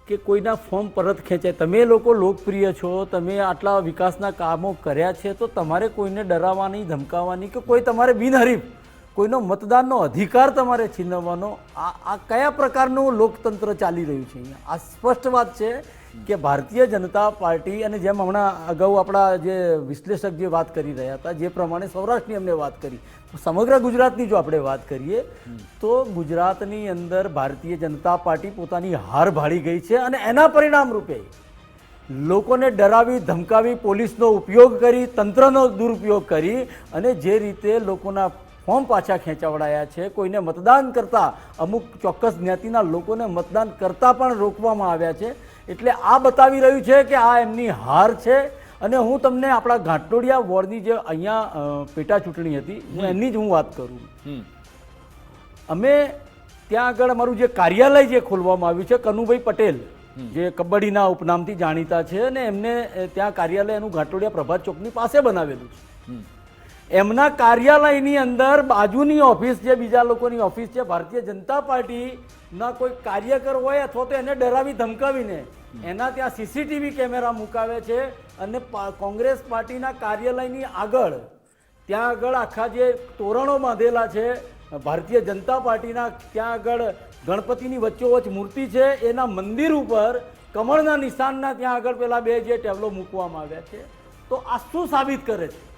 કે કોઈના ફોર્મ પરત ખેંચાય, તમે લોકો લોકપ્રિય છો, તમે આટલા વિકાસના કામો કર્યા છે, તો તમારે કોઈને ડરાવવાની, ધમકાવવાની કે કોઈ તમારે બિનહરીફ કોઈનો મતદાનનો અધિકાર તમારે છીનવવાનો આ કયા પ્રકારનું લોકતંત્ર ચાલી રહ્યું છે અહીંયા? આ સ્પષ્ટ વાત છે કે ભારતીય જનતા પાર્ટી, અને જેમ હમણાં અગાઉ આપણા જે વિશ્લેષક જે વાત કરી રહ્યા હતા, જે પ્રમાણે સૌરાષ્ટ્રની અમને વાત કરી, સમગ્ર ગુજરાતની જો આપણે વાત કરીએ તો ગુજરાતની અંદર ભારતીય જનતા પાર્ટી પોતાની હાર ભાળી ગઈ છે. અને એના પરિણામ રૂપે લોકોને ડરાવી, ધમકાવી, પોલીસનો ઉપયોગ કરી, તંત્રનો દુરુપયોગ કરી અને જે રીતે લોકોના ફોર્મ પાછા ખેંચાવડાયા છે, કોઈને મતદાન કરતા, અમુક ચોક્કસ જ્ઞાતિના લોકોને મતદાન કરતા પણ રોકવામાં આવ્યા છે. એટલે આ બતાવી રહ્યું છે કે આ એમની હાર છે. અને હું તમને આપણા ઘાટલોડિયા વોર્ડની જે અહીંયા પેટા ચૂંટણી હતી, હું એની જ હું વાત કરું. અમે ત્યાં આગળ અમારું જે કાર્યાલય જે ખોલવામાં આવ્યું છે, કનુભાઈ પટેલ જે કબડ્ડીના ઉપનામથી જાણીતા છે, અને એમને ત્યાં કાર્યાલય એનું ઘાટલોડિયા પ્રભાત ચોકની પાસે બનાવેલું છે. એમના કાર્યાલયની અંદર બાજુની ઓફિસ છે, બીજા લોકોની ઓફિસ છે, ભારતીય જનતા પાર્ટીના કોઈ કાર્યકર હોય અથવા તો એને ડરાવી ધમકાવીને એના ત્યાં સીસીટીવી કેમેરા મુકાવે છે અને કોંગ્રેસ પાર્ટીના કાર્યાલયની આગળ ત્યાં આગળ આખા જે તોરણો બાંધેલા છે ભારતીય જનતા પાર્ટીના, ત્યાં આગળ ગણપતિની વચ્ચોવચ્ચ મૂર્તિ છે, એના મંદિર ઉપર કમળના નિશાનના ત્યાં આગળ પેલા બે જે ટેબલો મૂકવામાં આવ્યા છે. તો આ શું સાબિત કરે છે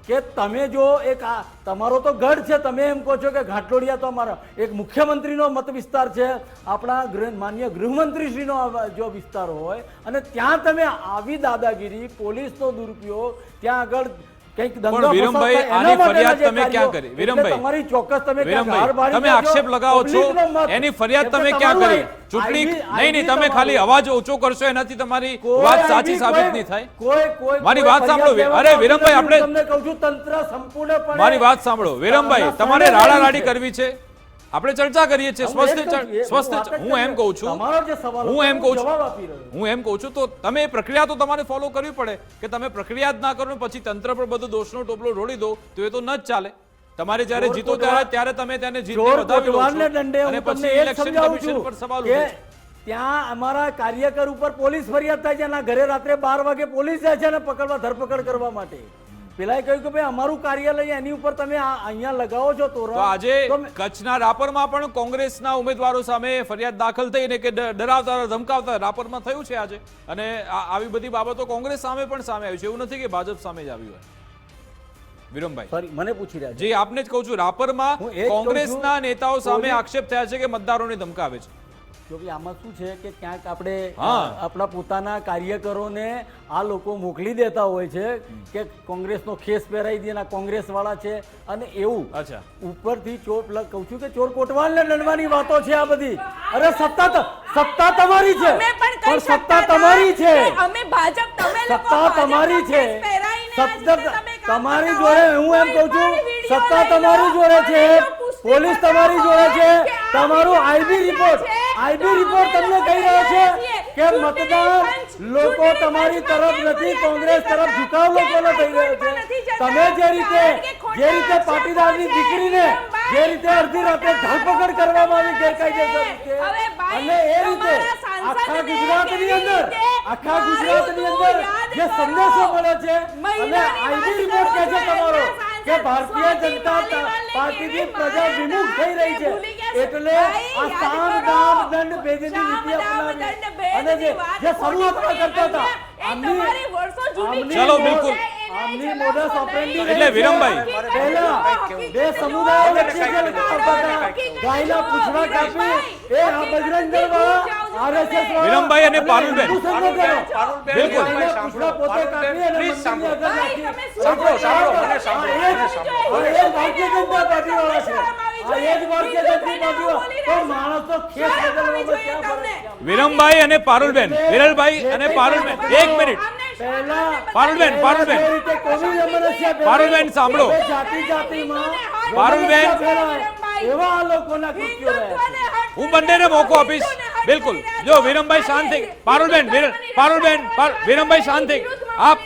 કે તમે જો એક તમારો તો ગઢ છે, તમે એમ કહો છો કે ઘાટલોડિયા તો અમારા એક મુખ્યમંત્રીનો મત વિસ્તાર છે, આપણા માન્ય ગૃહમંત્રીશ્રીનો જો વિસ્તાર હોય અને ત્યાં તમે આવી દાદાગીરી, પોલીસનો દુરુપયોગ, ત્યાં આગળ કંઈક દંગા વિરમભાઈ, ફસાદ, આની એના માટેના ફરિયાદ જે તમે કાર્યો, ક્યાં કરી? એટલે વિરમભાઈ, તમારી ચોક્કસ તમે ક્યાં વિરમભાઈ, હાર બાળી તમે દેજો, આક્ષેપ લગાવો છો, પબ્લિકનો મત. એની ફરિયાદ એટલે તમે ક્યાં તમારું કરી? ચૂંટણી આઈબી નહીં, તમે ખાલી અવાજ ઊંચો કરશો એનાથી તમારી કોઈ વાત સાચી આઈબી, સાબિત કોઈ- નહીં થાય. કોઈ મારી કોઈ વાત સાંભળો. ફરિયાદ અરે લેવામાં વિરમભાઈ, આવતી નથી. આપણે- તમને કહું છું, તંત્ર સંપૂર્ણપણે મારી વાત સાંભળો. વિરમભાઈ, તમારે રાડારાડી કરવી છે, આપણે ચર્ચા કરીએ છીએ. હું એમ કહું છું, તમારો જે સવાલ હું હતો, એમ કહું જવાબ આપી રહ્યો છું. હું એમ કહું છું, તો તમે એ પ્રક્રિયા તો તમારે ફોલો કરવી પડે કે તમે પ્રક્રિયા જ ના કરો ને પછી તંત્ર પર બધો દોષનો ટોપલો ઢોળી દો તો એ તો ન જ ચાલે. તમારે જ્યારે ચોર જીતો કોટવાલ- ત્યારે તમે તેને જીતને ચોર વધાવી લો છો. કોટવાલને દંડે હું અને તમને પછી એ જ ઇલેક્શન સમજાવું કમિશન છું પર સવાલ કે ઉઠે છે. ત્યાં અમારા કાર્યકર ઉપર પોલીસ ફરિયાદ થાય છે, એના ઘરે રાત્રે 12 વાગે પોલીસ જાય છે અને પકડવા ધરપકડ કરવા માટે. પેલાએ કહ્યું કે ભાઈ અમારું કાર્યાલય એની ઉપર તમે અહીંયા લગાવો છો તોરણ. તો આજે તો મેં- કચ્છના રાપરમાં પણ કોંગ્રેસના ઉમેદવારો સામે ફરિયાદ દાખલ થઈ ને કે ડરાવતા ધમકાવતા રાપરમાં થયું છે આજે. અને આવી બધી બાબતો કોંગ્રેસ સામે પણ સામે આવી છે, એવું નથી કે ભાજપ સામે જ આવી હોય. વિરમભાઈ, સોરી, મને પૂછી રહ્યા છે. જે આપને જ કહું છું, રાપરમાં હું એ જ કહું છું, કોંગ્રેસના નેતાઓ સામે પોલીસ- આક્ષેપ થયા છે કે મતદારોને ધમકાવે છે. જો કે આમાં શું છે કે ક્યાંક આપણે હા. આપણા પોતાના કાર્યકરોને આ લોકો મોકલી દેતા હોય છે કે કોંગ્રેસનો ખેસ પહેરાવી દે, કોંગ્રેસ વાળા છે અને એવું અચ્છા, ઉપરથી કહું છું કે ચોર કોટવાલને દંડવાની વાતો છે આ બધી. અરે સત્તા તમારી છે, અમે પણ કહી પણ શકતા સત્તા હતા તમારી છે, કે અમે ભાજપ, તમે લોકો સત્તા ભાજપનો તમારી છે, ખેસ પહેરાઈને આજે સત્તા તમે કામ તમારી કરતા જોડે, હોય. હું એમ કહું છું, કોઈ પણ વિડીયો સત્તા લઈ લો, તમારી જોડે છે, કોઈ જો પુષ્ટિ પોલીસ કરતા તમારી જોડે છે, હોય કે આ તમારું આઈબી રિપોર્ટ છે, આઈબી તો રિપોર્ટ અમે તમને લોકો કહી રહ્યો છે છીએ. કે ચૂંટણી મતદાર પંચ- લોકો ચૂંટણી તમારી પંચમાં તરફ કેમ નથી, ફરિયાદ કોંગ્રેસ નથી તરફ કરતા? ઝુકાવ લોકોનો થઈ રહ્યો કેમ છે. નથી જતા? તમે જે રીતે કારણ કે ખોટા જે રીતે પાટીદારની આક્ષેપો છે, દીકરીને વિરમભાઈ, જે રીતે અડધી રાતે ધરપકડ કરવામાં આવી ગેરકાયદેસર રીતે, હવે ભાઈ, અને એ રીતે તમારા સાંસદને આખા ગુજરાતની કેવી અંદર રીતે આખા માર્યું ગુજરાતની તું અંદર યાદ જે કરો. સંદેશો મળે છે અને મહિલાની આઈબી વાત રિપોર્ટ કહે છે કરો છો, તમારો એમના સાંસદ કે ભારતીય સ્વાતિ જનતા માલીવાલને પાર્ટીથી કેવી પ્રજા માર્યા વિમુખ થઈ રહી છે. ભૂલી ગયા છે. એટલે ભાઈ, આ યાદ સામ કરો. દામ દંડ ભેદની નીતિ સામ દામ અપનાવી દંડ ભેદની અને જે વાત જે શરૂઆતમાં ખોટી કરતા હતા એ તમારી વર્ષો જૂની આમની ચલો, મોડ- બિલકુલ. આમની મોડસ ઓપરેન્ડી એટલે રહી છે. વિરમભાઈ, પહેલા બે સમુદાયો વચ્ચે જે લડાવતા હતા, ગાયના પૂંછડા કાપી એ આ બજરંગ દળ વાળા, RSS વાળા વિરમભાઈ અને અને પારુલબેન. હિન્દુ સંગઠનો. પારુલબેન, બિલકુલ. વિરમભાઈ, ગાયના પૂંછડા પોતે કાપી અને પ્લીઝ મંદિરની સાંભળો. અંદર નાખી. ભાઈ, તમે સાંભળો, સાંભળો, મને સાંભળો, આ મને એ જ- સાંભળો. આ એ જ ભારતીય જનતા પાર્ટી વાળા છે. આ એ જ ભારતીય જનતા પાર્ટી વાળા. તો માણસ તો ખેસ બદલવામાં ક્યાં ફરક છે? વિરમભાઈ અને પારુલબેન, વિરલભાઈ અને પારુલબેન, એક મિનિટ. પહેલા પારુલબેન, પારુલબેન. જે રીતે કોમી અમરસ્યા ફેલાય, પારુલબેન, સાંભળો. હવે જાતિ જાતિમાં પારુલબેન. અમરસ્યા ફેલાય, એવા આ લોકોના કૃત્યો રહ્યા છે. હું બંનેને મોકો આપીશ. બિલકુલ. જો વિરમભાઈ શાંત થઈ, પારુલબેન, વિરમભાઈ શાંત થઈ. આપ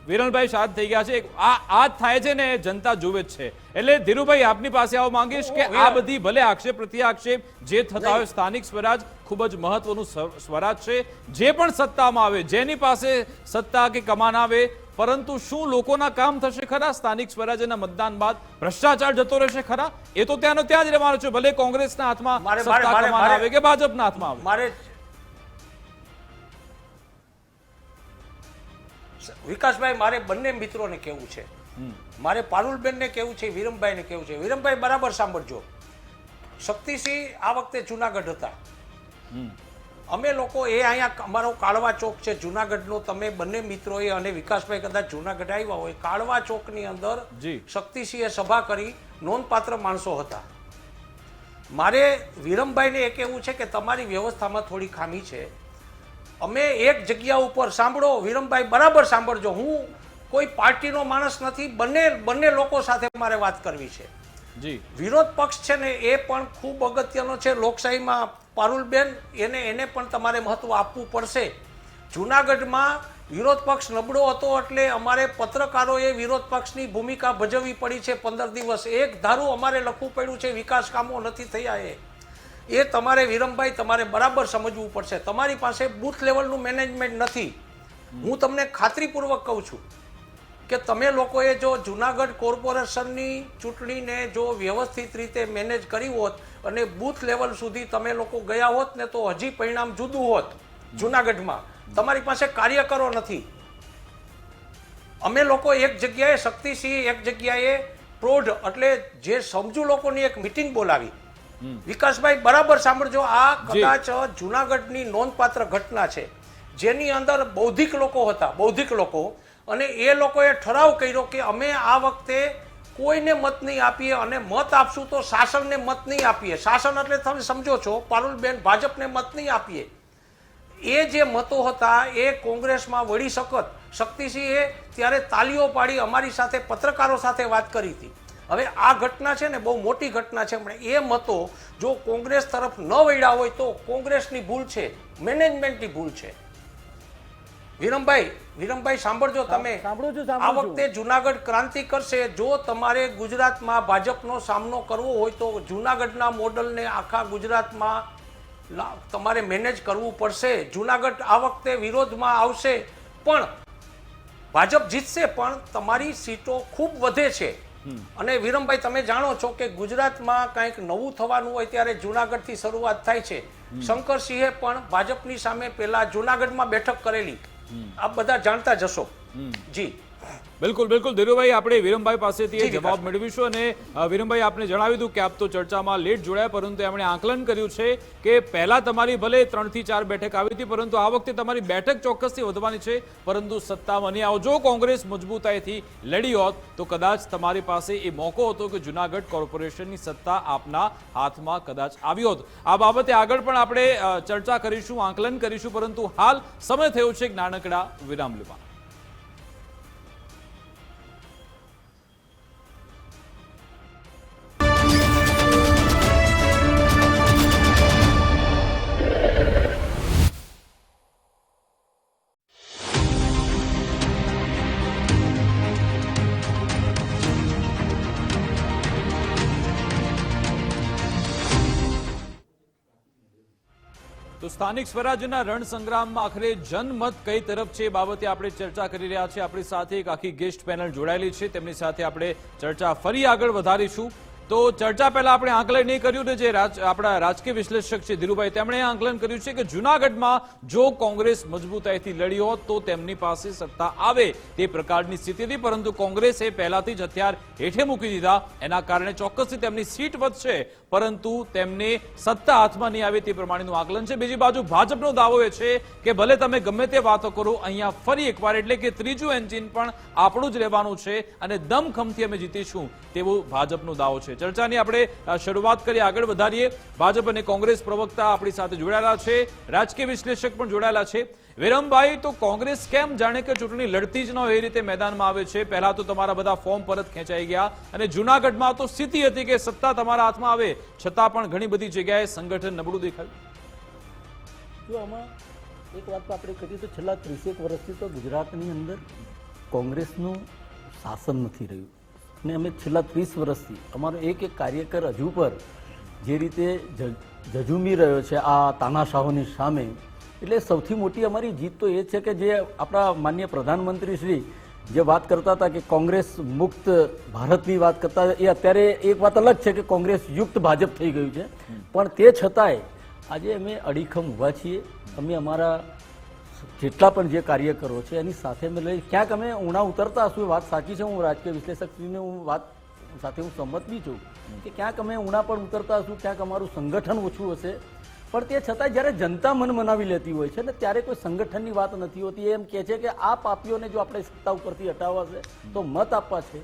વિરલભાઈ શાંત થઈ ગયા છે. આ જ થાય છે ને, જનતા જુએ જ છે. એટલે ધીરુભાઈ, આપની પાસે આવું માંગીશ કે આ બધી ભલે આક્ષેપ પ્રત્યાક્ષેપ જે થતા હોય, સ્થાનિક સ્વરાજ ખૂબ જ મહત્વનું સ્વરાજ છે. જે પણ સત્તામાં આવે, જેની પાસે સત્તા કે કમાન આવે, પરંતુ શું લોકોના કામ થશે ખરા? સ્થાનિક સ્વરાજ્યના મતદાન બાદ ભ્રષ્ટાચાર જતો રહેશે ખરા? એ તો ત્યાંનો ત્યાં જ રહેવાનો છે, ભલે કોંગ્રેસના હાથમાં સત્તા કમાન આવે કે ભાજપના હાથમાં આવે. મારે વિકાસભાઈ, મારે બંને મિત્રોને કહેવું છે, મારે પારુલબેનને કહેવું છે, વિરમભાઈને કહેવું છે. વિરમભાઈ, બરાબર સાંભળજો. શક્તિસિંહ આ વખતે જુનાગઢ હતા. અમે લોકો એ અહીંયા અમારો કાળવા ચોક છે જુનાગઢનો, તમે બંને મિત્રોએ અને વિકાસભાઈ કદાચ જુનાગઢ આવ્યા હોય, કાળવા ચોકની અંદર જી. શક્તિસિંહે સભા કરી, નોંધપાત્ર માણસો હતા. મારે વિરમભાઈને એ કહેવું છે કે તમારી વ્યવસ્થામાં થોડી ખામી છે. અમે એક જગ્યા ઉપર, સાંભળો વિરમભાઈ, બરાબર સાંભળજો, હું કોઈ પાર્ટીનો માણસ નથી, બંને લોકો સાથે મારે વાત કરવી છે. જી. વિરોધ પક્ષ છે ને એ પણ ખૂબ અગત્યનો છે લોકશાહીમાં. પારુલબેન, એને પણ તમારે મહત્વ આપવું પડશે. જુનાગઢમાં વિરોધ પક્ષ નબળો હતો એટલે અમારે પત્રકારોએ વિરોધ પક્ષની ભૂમિકા ભજવવી પડી છે. 15 દિવસ એક ધારું અમારે લખવું પડ્યું છે, વિકાસ કામો નથી થયા. એ તમારે વિરમભાઈ, તમારે બરાબર સમજવું પડશે. તમારી પાસે બૂથ લેવલનું મેનેજમેન્ટ નથી. હું તમને ખાતરીપૂર્વક કહું છું, કે તમે લોકોએ જો જુનાગઢ કોર્પોરેશનની ચૂંટણીને જો વ્યવસ્થિત રીતે મેનેજ કરી હોત અને બૂથ લેવલ સુધી તમે લોકો ગયા હોત ને તો હજી પરિણામ જુદું હોત. જુનાગઢમાં તમારી પાસે કાર્યકરો નથી. અમે લોકો એક જગ્યાએ શક્તિસિંહ, એક જગ્યાએ પ્રૌઢ, એટલે જે સમજુ લોકોની એક મિટિંગ બોલાવી. વિકાસભાઈ બરાબર સાંભળજો, આ કદાચ જુનાગઢની નોંધપાત્ર ઘટના છે જેની અંદર બૌદ્ધિક લોકો હતા, બૌદ્ધિક લોકો, અને એ લોકોએ ઠરાવ કર્યો કે અમે આ વખતે કોઈને મત નહીં આપીએ અને મત આપશું તો શાસનને મત નહીં આપીએ. શાસન એટલે તમે સમજો છો, પારુલબેન, ભાજપને મત નહીં આપીએ. એ જે મતો હતા એ કોંગ્રેસમાં વળી શકત. શક્તિસિંહે ત્યારે તાલીઓ પાડી અમારી સાથે, પત્રકારો સાથે વાત કરી હતી. હવે આ ઘટના છે ને બહુ મોટી ઘટના છે, પણ એ મતો જો કોંગ્રેસ તરફ ન વળ્યા હોય તો કોંગ્રેસની ભૂલ છે, મેનેજમેન્ટની ભૂલ છે. વિરમભાઈ સાંભળજો તમે, આ વખતે જુનાગઢ ક્રાંતિ કરશે. જો તમારે ગુજરાતમાં ભાજપનો સામનો કરવો હોય તો જુનાગઢના મોડલને આખા ગુજરાતમાં તમારે મેનેજ કરવું પડશે. જુનાગઢ આ વખતે વિરોધમાં આવશે, પણ ભાજપ જીતશે, પણ તમારી સીટો ખૂબ વધે છે. અને વિરમભાઈ તમે જાણો છો કે ગુજરાતમાં કંઈક નવું થવાનું હોય ત્યારે જુનાગઢથી શરૂઆત થાય છે. શંકરસિંહે પણ ભાજપની સામે પહેલા જુનાગઢમાં બેઠક કરેલી, આપ બધા જાણતા જશો. જી બિલકુલ ધીરુભાઈ, આપણે વિરમભાઈ પાસેથી જવાબ મેળવીશું. અને વિરમભાઈ, આપને જણાવી દઉં કે આપ તો ચર્ચામાં લેટ જોડાયા, પરંતુ એમણે આકલન કર્યું છે કે પહેલા તમારી ભલે 3 થી 4 બેઠક આવી હતી, પરંતુ આ વખતે તમારી બેઠક ચોક્કસથી વધવાની છે, પરંતુ સત્તામાં નહીં આવો. જો કોંગ્રેસ મજબૂતાઈથી લડી હોત તો કદાચ તમારી પાસે એ મોકો હતો કે જુનાગઢ કોર્પોરેશનની સત્તા આપના હાથમાં કદાચ આવી હોત. આ બાબતે આગળ પણ આપણે ચર્ચા કરીશું, આકલન કરીશું, પરંતુ હાલ સમય થયો છે એક નાનકડા વિરામ લેવા. તો સ્થાનિક સ્વરાજ્યના રણસંગ્રામમાં આખરે જનમત કઈ તરફ છે એ બાબતે આપણે ચર્ચા કરી રહ્યા છીએ. આપણી સાથે એક આખી ગેસ્ટ પેનલ જોડાયેલી છે, તેમની સાથે આપણે ચર્ચા ફરી આગળ વધારીશું. તો ચર્ચા પહેલા આપણે આંકલન નહીં કર્યું ને, જે આપણા રાજકીય વિશ્લેષક છે ધીરુભાઈ, તેમણે આંકલન કર્યું છે કે જુનાગઢમાં જો કોંગ્રેસ મજબૂતાઈથી લડી હોત તો તેમની પાસે સત્તા આવે તે પ્રકારની સ્થિતિ હતી, પરંતુ કોંગ્રેસે પહેલાથી જ હથિયાર હેઠે મૂકી દીધા. એના કારણે ચોક્કસથી તેમની સીટ વધશે, પરંતુ તેમને સત્તા હાથમાં નહીં આવે તે પ્રમાણેનું આકલન છે. બીજી બાજુ ભાજપનો દાવો એ છે કે ભલે તમે ગમે તે વાતો કરો, અહીંયા ફરી એકવાર એટલે કે ત્રીજું એન્જિન પણ આપણું જ રહેવાનું છે અને દમખમથી અમે જીતીશું, તેવો ભાજપનો દાવો છે. ચર્ચાની આપણે શરૂઆત કરી, આગળ વધારીએ. ભાજપ અને કોંગ્રેસ પ્રવક્તા આપણી સાથે જોડાયેલા છે, રાજકીય વિશ્લેષક પણ જોડાયેલા છે. વિરમભાઈ, તો કોંગ્રેસ કેમ જાણે કે ચૂંટણી લડતી જ ન હોય એ રીતે મેદાનમાં આવે છે? પહેલા તો તમારા બધા ફોર્મ પરત ખેંચાઈ ગયા, અને જુનાગઢમાં તો સ્થિતિ હતી કે સત્તા તમારા હાથમાં આવે છતાં પણ ઘણી બધી જગ્યાએ સંગઠન નબળું દેખાયું. જો આમાં એક વાત આપણે કરીએ તો છેલ્લા 30 વર્ષથી તો ગુજરાતની અંદર કોંગ્રેસનું શાસન નથી રહ્યું, અને અમે છેલ્લા 30 વર્ષથી અમારો એક કાર્યકર હજુ પર જે રીતે ઝઝૂમી રહ્યો છે આ તાનાશાહોની સામે, એટલે સૌથી મોટી અમારી જીત તો એ છે કે જે આપણા માનનીય પ્રધાનમંત્રી શ્રી જે વાત કરતા હતા કે કોંગ્રેસ મુક્ત ભારતની વાત કરતા, એ અત્યારે એક વાત અલગ છે કે કોંગ્રેસ યુક્ત ભાજપ થઈ ગયું છે, પણ તે છતાંય આજે અમે અડીખમ ઊભા છીએ. અમે અમારા જેટલા પણ જે કાર્યકરો છે એની સાથે અમે લઈ ક્યાંક અમે ઊણા ઉતરતા હશું, એ વાત સાચી છે. હું રાજકીય વિશ્લેષકશ્રીને હું વાત સાથે હું સંમત બી છું કે ક્યાંક અમે ઊણા પણ ઉતરતા હશું, ક્યાંક અમારું સંગઠન ઓછું હશે, પણ તે છતાં જ્યારે જનતા મન મનાવી લેતી હોય છે ને ત્યારે કોઈ સંગઠનની વાત નથી હોતી. એમ કહે છે કે આ પાપીઓને જો આપણે સત્તા ઉપરથી હટાવવા છે તો મત આપવા છે.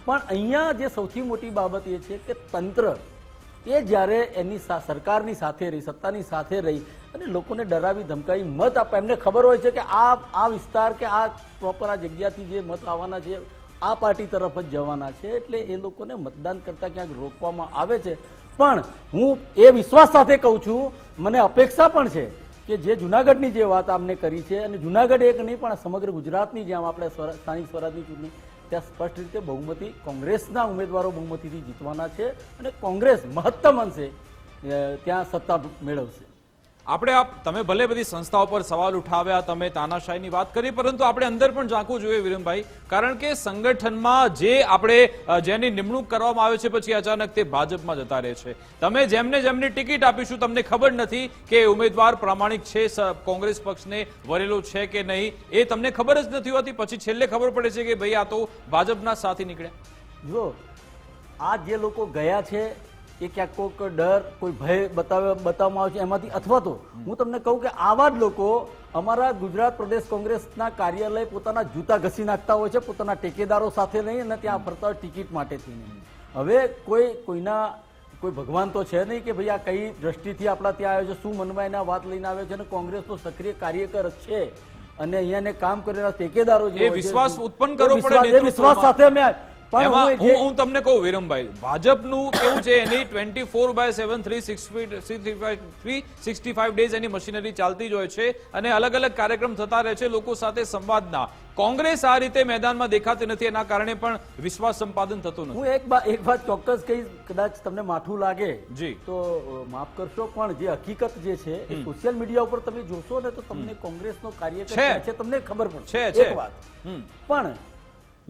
પણ અહીંયા જે સૌથી મોટી બાબત એ છે કે તંત્ર એ જ્યારે એની સરકારની સાથે રહી, સત્તાની સાથે રહી અને લોકોને ડરાવી ધમકાવી મત આપવા, એમને ખબર હોય છે કે આ વિસ્તાર કે આ પ્રોપર આ જગ્યાથી જે મત આવવાના છે આ પાર્ટી તરફ જ જવાના છે, એટલે એ લોકોને મતદાન કરતા ક્યાંક રોકવામાં આવે છે. પણ હું એ વિશ્વાસ સાથે કહું છું, મને અપેક્ષા પણ છે કે જે જુનાગઢની જે વાત આપને કરી છે, અને જુનાગઢ એક નહીં પણ સમગ્ર ગુજરાતની જેમ આપણે સ્થાનિક સ્વરાજની ચૂંટણી ત્યાં સ્પષ્ટ રીતે બહુમતી કોંગ્રેસના ઉમેદવારો બહુમતીથી જીતવાના છે અને કોંગ્રેસ મહત્તમ અંશે ત્યાં સત્તા મેળવશે. તમે ભલે બધી સંસ્થાઓ પર સવાલ ઉઠાવ્યા, તમે તાનાશાહીની વાત કરી, પરંતુ આપણે અંદર પણ ઝાંકવું જોઈએ વિરમભાઈ, કારણ કે સંગઠનમાં જેની નિમણૂક કરવામાં આવે છે પછી અચાનક તે ભાજપમાં જતા રહે છે. તમે જેમની ટિકિટ આપીશું તમને ખબર નથી કે ઉમેદવાર પ્રામાણિક છે, કોંગ્રેસ પક્ષને વરેલો છે કે નહીં, એ તમને ખબર જ નથી હોતી. પછી છેલ્લે ખબર પડે છે કે ભાઈ આ તો ભાજપના સાથી નીકળ્યા. જો આ જે લોકો ગયા છે એ ક્યાંક કોઈક ડર, કોઈ ભય બતાવવામાં આવે છે એમાંથી, અથવા તો હું તમને કહું કે આવા જ લોકો અમારા ગુજરાત પ્રદેશ કોંગ્રેસના કાર્યાલય પોતાના જૂતા ઘસી નાખતા હોય છે, પોતાના ટેકેદારો સાથે નહીં, અને ત્યાં ફરતા હોય ટિકિટ માટેથી નહીં. હવે કોઈ ભગવાન તો છે નહીં કે ભાઈ આ કઈ દ્રષ્ટિથી આપણા ત્યાં આવ્યો છે, શું મનમાં એના વાત લઈને આવ્યો છે, અને કોંગ્રેસનો સક્રિય કાર્યકર છે અને અહીંયા કામ કરેલા ટેકેદારો જે વિશ્વાસ ઉત્પન્ન કરવો પડે, વિશ્વાસ સાથે અમે હું તમને કહું વિરમભાઈ, ભાજપનું કેવું છે, એની 24/7 365 ડેઝ એની મશીનરી ચાલતી જ હોય છે અને અલગ અલગ કાર્યક્રમ થતા રહે છે લોકો સાથે સંવાદના. કોંગ્રેસ આ રીતે મેદાનમાં દેખાતી નથી, એના કારણે પણ વિશ્વાસ સંપાદન થતું નથી. હું એક વાત ચોક્કસ કહીશ, કદાચ તમને માઠું લાગે જી તો માફ કરશો, પણ જે હકીકત જે છે એ સોશિયલ મીડિયા ઉપર તમે જોશો ને તો તમને કોંગ્રેસનો કાર્યકર છે તમને ખબર પડશે. એક વાત પણ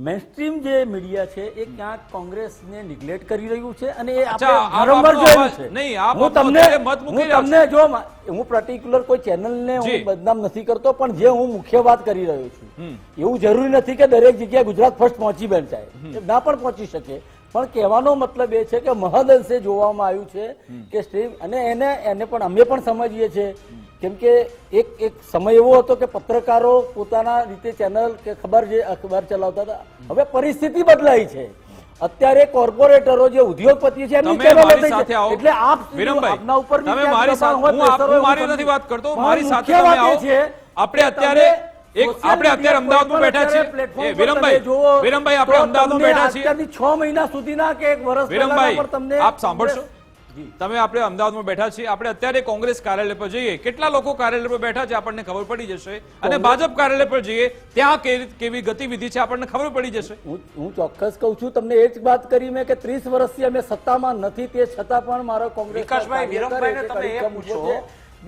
મેઇનસ્ટ્રીમ જે મીડિયા છે એ ક્યાંક કોંગ્રેસને નિગ્લેક્ટ કરી રહ્યું છે અને એ આપણે વારંવાર જોયું છે. હું પર્ટિક્યુલર કોઈ ચેનલને હું બદનામ નથી કરતો, પણ જે હું મુખ્ય વાત કરી રહ્યો છું, એવું જરૂરી નથી કે દરેક જગ્યાએ ગુજરાત ફર્સ્ટ પહોંચી બેસાય, ના પણ પહોંચી શકે, પણ કહેવાનો મતલબ એ છે કે મહદઅંશે જોવામાં આવ્યું છે કે સ્ટ્રીમ, અને એને પણ અમે પણ સમજીએ છીએ, કેમ કે એક સમય એવો હતો કે પત્રકારો પોતાના રીતે ચેનલ કે અખબાર ચલાવતા હતા. હવે પરિસ્થિતિ બદલાઈ છે, અત્યારે કોર્પોરેટરો જે ઉદ્યોગપતિ છે એમની ચેનલો થઈ છે, એટલે આપના ઉપર મારી નથી વાત કરતો, મારી સાથે તમે આવો. આપણે અત્યારે અમદાવાદમાં બેઠા છીએ વિરમભાઈ, આપણે અમદાવાદમાં બેઠા છીએ 6 મહિના સુધીના કે 1 વર્ષ વિરમભાઈ, આપ સાંભળશો, આપણે અમદાવાદમાં બેઠા છીએ, આપણે અત્યારે કોંગ્રેસ કાર્યાલય પર જઈએ, કેટલા લોકો કાર્યાલય પર બેઠા છે આપણને ખબર પડી જશે, અને ભાજપ કાર્યાલય પર જઈએ ત્યાં કેવી ગતિવિધિ છે આપણને ખબર પડી જશે. હું ચોક્કસ કહું છું તમને, એ જ વાત કરી મેં કે 30 વર્ષથી અમે સત્તામાં નથી, તે છતાં પણ મારો કોંગ્રેસ વિકાસભાઈ, વિરમભાઈને તમે એ પૂછો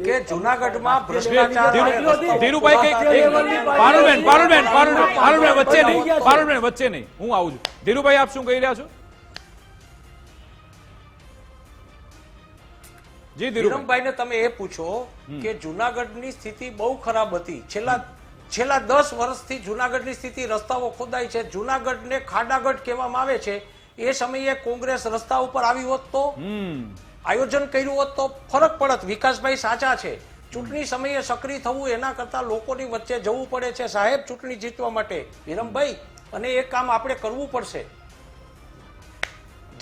કે જૂનાગઢમાં ભ્રષ્ટાચાર, ધીરુભાઈ વચ્ચે નહીં, હું આવું છું. ધીરુભાઈ, આપ શું કહી રહ્યા છો? વિરમભાઈને તમે એ પૂછો કે જૂનાગઢની સ્થિતિ બહુ ખરાબ હતી. છેલ્લા 10 વર્ષથી જૂનાગઢની સ્થિતિ, રસ્તાઓ ખોદાય છે, જૂનાગઢને ખાડાગઢ કહેવામાં આવે છે. એ સમયે કોંગ્રેસ રસ્તા ઉપર આવી હોત તો, આયોજન કર્યું હોત તો ફરક પડત. વિકાસભાઈ સાચા છે, ચૂંટણી સમયે સક્રિય થવું એના કરતા લોકોની વચ્ચે જવું પડે છે સાહેબ ચૂંટણી જીતવા માટે, વિરમભાઈ, અને એ કામ આપણે કરવું પડશે.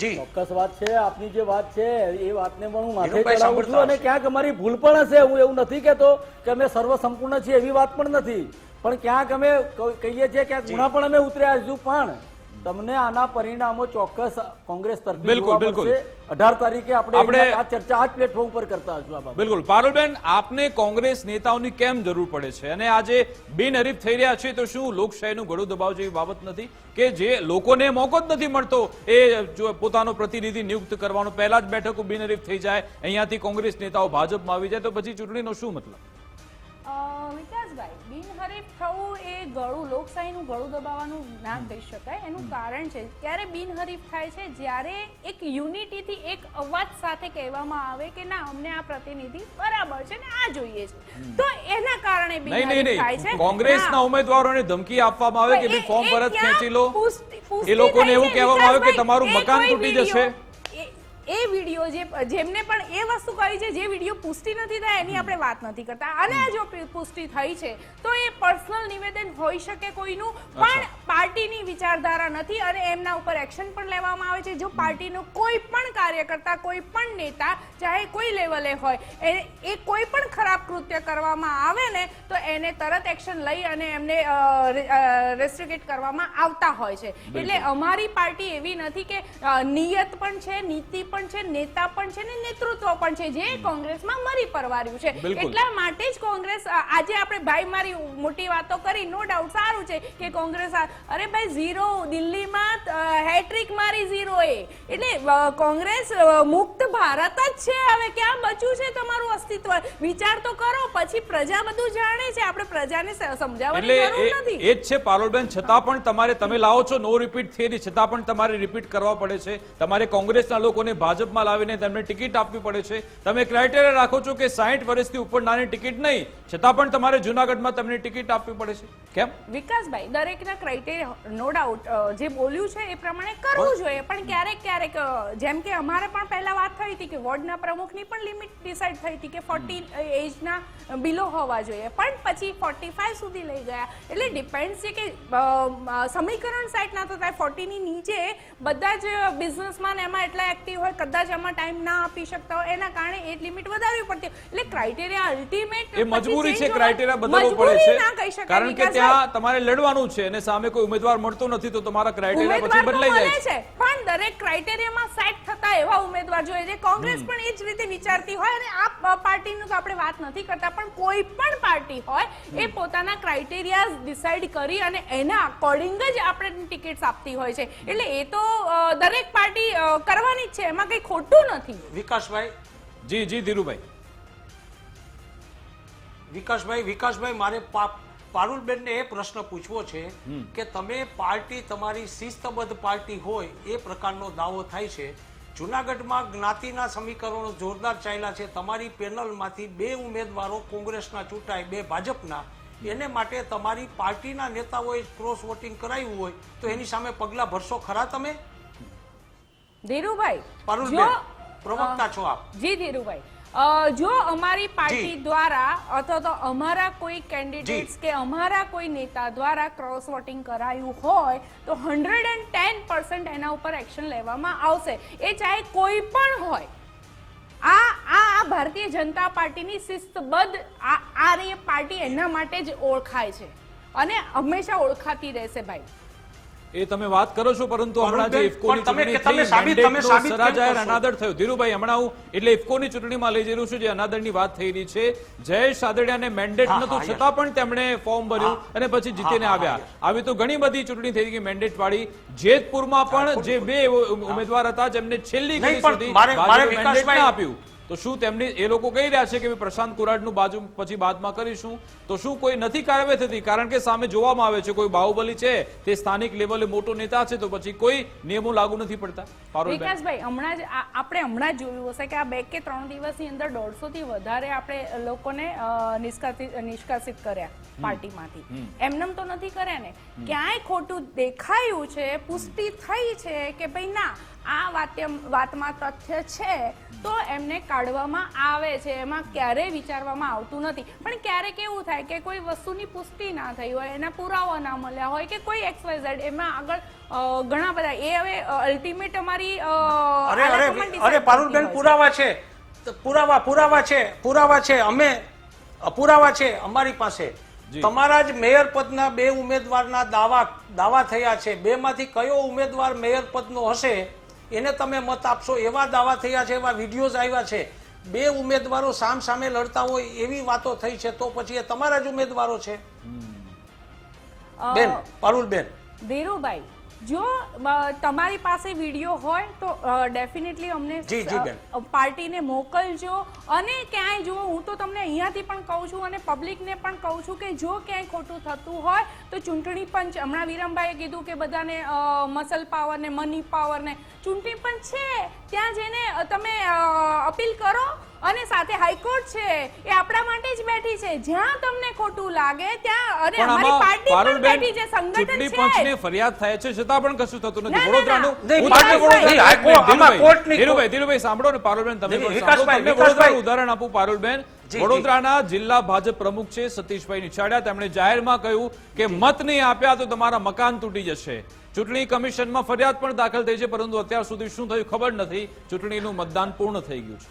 ચોક્કસ વાત છે, આપની જે વાત છે એ વાતને પણ હું માથે ચડાવું છું, અને ક્યાંક અમારી ભૂલ પણ હશે. હું એવું નથી કેતો કે અમે સર્વ સંપૂર્ણ છીએ, એવી વાત પણ નથી, પણ ક્યાંક અમે કહીએ છીએ ક્યાંક ગુના પણ અમે ઉતર્યા છું, પણ તમને આના પરિણામો ચોક્કસ કોંગ્રેસ તરફથી બિલકુલ 18 તારીખે આપણે આ ચર્ચા આ પ્લેટફોર્મ પર કરતા હશું. બિલકુલ પારુલબેન, આપને કોંગ્રેસ નેતાઓની કેમ જરૂર પડે છે, અને આજે બિનહરીફ થઈ રહ્યા છે તો શું લોકશાહીનું ગળું દબાવ જેવી બાબત નથી કે જે લોકોને મોકો જ નથી મળતો એ પોતાનો પ્રતિનિધિ નિયુક્ત કરવાનો, પહેલા જ બેઠકો બિનહરીફ થઈ જાય, અહીંયાથી કોંગ્રેસ નેતાઓ ભાજપમાં આવી જાય તો પછી ચૂંટણીનો શું મતલબ? વિકાસભાઈ, બિનહરીફ થવું એ લોકશાહીનું ગળું દબાવવાનું ના કહી શકાય. એનું કારણ છે, ત્યારે બિનહરીફ થાય છે જ્યારે એક યુનિટીથી, એક અવાજ સાથે કહેવામાં આવે કે ના, અમને આ પ્રતિનિધિ બરાબર છે ને આ જોઈએ છે, તો એના કારણે બિનહરીફ થાય છે. કોંગ્રેસના ઉમેદવારોને ધમકી આપવામાં આવે કે ફોર્મ પરત ખેંચી લો, એ લોકોને એવું કહેવામાં આવે કે તમારું મકાન તૂટી જશે. એ વિડીયો જેમને પણ એ વસ્તુ કહી છે, જે વિડીયો પુષ્ટિ નથી થાય એની આપણે વાત નથી કરતા, અને જો પુષ્ટિ થઈ છે તો એ પર્સનલ નિવેદન હોઈ શકે કોઈનું, પણ પાર્ટીની વિચારધારા નથી, અને એમના ઉપર એક્શન પણ લેવામાં આવે છે. જો પાર્ટીનો કોઈ પણ કાર્યકર્તા, કોઈ પણ નેતા, ચાહે કોઈ લેવલે હોય, એ કોઈ પણ ખરાબ કૃત્ય કરવામાં આવે ને તો એને તરત એક્શન લઈ અને એમને રેસ્ટ્રિક્ટ કરવામાં આવતા હોય છે. એટલે અમારી પાર્ટી એવી નથી કે નિયત પણ છે, નીતિ પણ છે, નેતા પણ છે ને નેતૃત્વ પણ છે, જે કોંગ્રેસમાં મરી પરવાર્યું છે. એટલા માટે જ કોંગ્રેસ આજે આપણે ભાઈ મારી મોટી વાતો કરી, નો ડાઉટ સારું છે કે કોંગ્રેસ અરે ભાઈ 0 દિલ્હીમાં હેટ્રિક મારી 0 એટલે કોંગ્રેસ મુક્ત ભારત જ છે. હવે ક્યાં બચ્યું છે તમારું અસ્તિત્વ? વિચાર તો કરો, પછી પ્રજા બધું જાણે છે, આપણે પ્રજાને સમજાવવાની જરૂર નથી. એ જ છે પારુલબેન, છતાં પણ તમે લાવો છો નો રિપીટ થિયરી, છતાં પણ તમારે રિપીટ કરવા પડે છે. તમારે કોંગ્રેસના લોકોને ભાજપમાં લાવીને તેમને ટિકિટ આપવી પડે છે. તમે ક્રાઇટેરિયા રાખો છો કે 60 વર્ષથી ઉપર નાની ટિકિટ નહીં, છતાં પણ તમારે જુનાગઢમાં તમને ટિકિટ આપવી પડે છે. કેમ વિકાસભાઈ? દરેકના ક્રાઇટેરિયા નો ડાઉટ જે બોલ્યું છે એ પ્રમાણે કરવું જોઈએ, પણ ક્યારેક જેમ કે અમારે પણ પહેલા વાત થઈ હતી કે વોર્ડના પ્રમુખની પણ લિમિટ ડિસાઇડ થઈ હતી કે 40 એજના બિલો હોવા જોઈએ, પણ પછી 45 સુધી લઈ ગયા. એટલે ડિપેન્ડ છે કે સમીકરણ સેટ ના થતા 40 ની નીચે બધા જ બિઝનેસમેન એમાં એટલા એક્ટિવ હોય, કદાચ એમાં ટાઈમ ના આપી શકતા હોય, એના કારણે એજ લિમિટ વધારવી પડતી. એટલે ક્રાઇટેરિયા અલ્ટિમેટ એ મજબૂરી છે, ક્રાઇટેરિયા બદલવો પડે છે, કારણ કે ત્યાં તમારે લડવાનું છે અને સામે કોઈ ઉમેદવાર મળતો નથી, તો તમારા ક્રાઇટેરિયા પછી બદલાઈ જાય છે. પણ દરેક ક્રાઇટેરિયામાં સેટ થતા એવા ઉમેદવાર જોઈએ છે. કોંગ્રેસ પણ એ જ રીતે વિચારતી હોય, અને આ પાર્ટીનું તો આપણે વાત નથી કરતા, પણ કોઈ પણ પાર્ટી હોય એ પોતાના ક્રાઇટેરિયા ડિસાઇડ કરી અને એના અકોર્ડિંગ જ આપણે ટિકિટ્સ આપતી હોય છે. એટલે એ તો દરેક પાર્ટી કરવાની જ છે, એમાં કઈ ખોટું નથી. વિકાસભાઈ, જી ધીરુભાઈ. વિકાસભાઈ મારે પારુલબેનને એ પ્રશ્ન પૂછવો છે કે તમે પાર્ટી તમારી શિસ્તબદ્ધ પાર્ટી હોય એ પ્રકારનો દાવો થાય છે. જુનાગઢમાં જ્ઞાતિના સમીકરણો જોરદાર ચાલ્યા છે. તમારી પેનલમાંથી 2 ઉમેદવારો કોંગ્રેસના ચૂંટાય, 2 ભાજપના. એને માટે તમારી પાર્ટીના નેતાઓએ ક્રોસ વોટિંગ કરાવ્યું હોય તો એની સામે પગલા ભરશો ખરા તમે? ધીરુભાઈ, પારુલબેન પ્રવક્તા છો આપ. જી ધીરુભાઈ, જો અમારી પાર્ટી દ્વારા અથવા તો અમારા કોઈ કેન્ડિડેટ્સ કે અમારા કોઈ નેતા દ્વારા ક્રોસ વોટિંગ કરાયું હોય તો 110% એના ઉપર એક્શન લેવામાં આવશે, એ ચાહે કોઈ પણ હોય. આ ભારતીય જનતા પાર્ટીની શિસ્તબદ્ધ આ પાર્ટી એના માટે જ ઓળખાય છે અને હંમેશા ઓળખાતી રહેશે. ભાઈ એ તમે વાત કરો છો, પરંતુ હમણાં જે ઇફકોની ચૂંટણી થઈ, મેન્ડેટનો સરાજાહેર અનાદર થયો. ધીરુભાઈ, હમણાં હું એટલે ઇફકોની ચૂંટણીમાં લઈ જઈ રહ્યું છું, જે અનાદરની વાત થઈ રહી છે. જયેશ સાદડિયાને મેન્ડેટ નહોતું, છતાં પણ તેમણે ફોર્મ ભર્યું અને પછી જીતીને આવ્યા. આવી તો ઘણી બધી ચૂંટણી થઈ ગઈ મેન્ડેટ વાળી. જેતપુરમાં પણ જે 2 ઉમેદવાર હતા જેમને છેલ્લી ઘડી સુધી ભાજપે મેન્ડેટ ના આપ્યું, તો શું તેમની એ લોકો કહી રહ્યા છે કે પ્રશાંત કુરાડનું બાજુ પછી બાદમાં કરીશું, તો શું કોઈ નથી કાર્યવાહી થતી? કારણ કે સામે જોવામાં આવે છે કોઈ બાહુબલી છે, તે સ્થાનિક લેવલે મોટો નેતા છે, તો પછી કોઈ નિયમો લાગુ નથી પડતા. વિકાસભાઈ, હમણાં જ જોયું હશે કે આ 2 કે 3 દિવસની અંદર 150 થી વધારે આપણે લોકોને નિષ્કાસિત કર્યા પાર્ટીમાંથી. એમનેમ તો નથી કર્યા ને, ક્યાંય ખોટું દેખાયું છે, પુષ્ટિ થઈ છે કે ભાઈ ના આ વાતમાં તથ્ય છે તો એમને કાઢવામાં આવે છે, એમાં ક્યારેય વિચારવામાં આવતું નથી. પણ ક્યારેક એવું થાય કે કોઈ વસ્તુની પુષ્ટિ ના થઈ હોય, એના પુરાવા ના મળ્યા હોય કે કોઈ XYZ, એમાં આગળ ઘણા બધા એ હવે અલ્ટિમેટ અમારી અરે પારુલબેન, પુરાવા છે અમારી પાસે. તમારા જ મેયર પદના 2 ઉમેદવારના દાવા થયા છે. 2 માંથી કયો ઉમેદવાર મેયર પદનો હશે એને તમે મત આપશો, એવા દાવા થયા છે, એવા વિડીયોઝ આવ્યા છે. 2 ઉમેદવારો સામે લડતા હોય એવી વાતો થઈ છે, તો પછી એ તમારા જ ઉમેદવારો છે. બેન પારુલબેન. ધીરુભાઈ, જો તમારી પાસે વિડીયો હોય તો ડેફિનેટલી અમને પાર્ટીને મોકલજો. અને ક્યાંય જુઓ, હું તો તમને અહીંયાથી પણ કહું છું અને પબ્લિકને પણ કહું છું કે જો ક્યાંય ખોટું થતું હોય તો ચૂંટણી પંચ, હમણાં વિરમભાઈએ કીધું કે બધાને મસલ પાવર ને મની પાવર ને, ચૂંટણી પંચ છે ત્યાં જઈને તમે અપીલ કરો. અને સાથે હાઈકોર્ટ છે એ આપણા માટે જ બેઠી છે, જ્યાં તમને ખોટું લાગે ત્યાં. અને અમારી પાર્ટી પણ બેઠી છે, સંગઠન છે. પંચને ફરિયાદ થાય છે છતાં પણ કશું થતું નથી. વડોદરાનું ધીરુભાઈ સાંભળો ને, પારુલબેન તમે વડોદરાનું ઉદાહરણ આપું. પારુલબેન, વડોદરાના જિલ્લા ભાજપ પ્રમુખ છે સતીશભાઈ નિછાડિયા, તેમણે જાહેરમાં કહ્યું કે મત નહીં આપ્યા તો તમારા મકાન તૂટી જશે. ચૂંટણી કમિશનમાં ફરિયાદ પણ દાખલ થઈ છે, પરંતુ અત્યાર સુધી શું થયું ખબર નથી. ચૂંટણીનું મતદાન પૂર્ણ થઈ ગયું છે.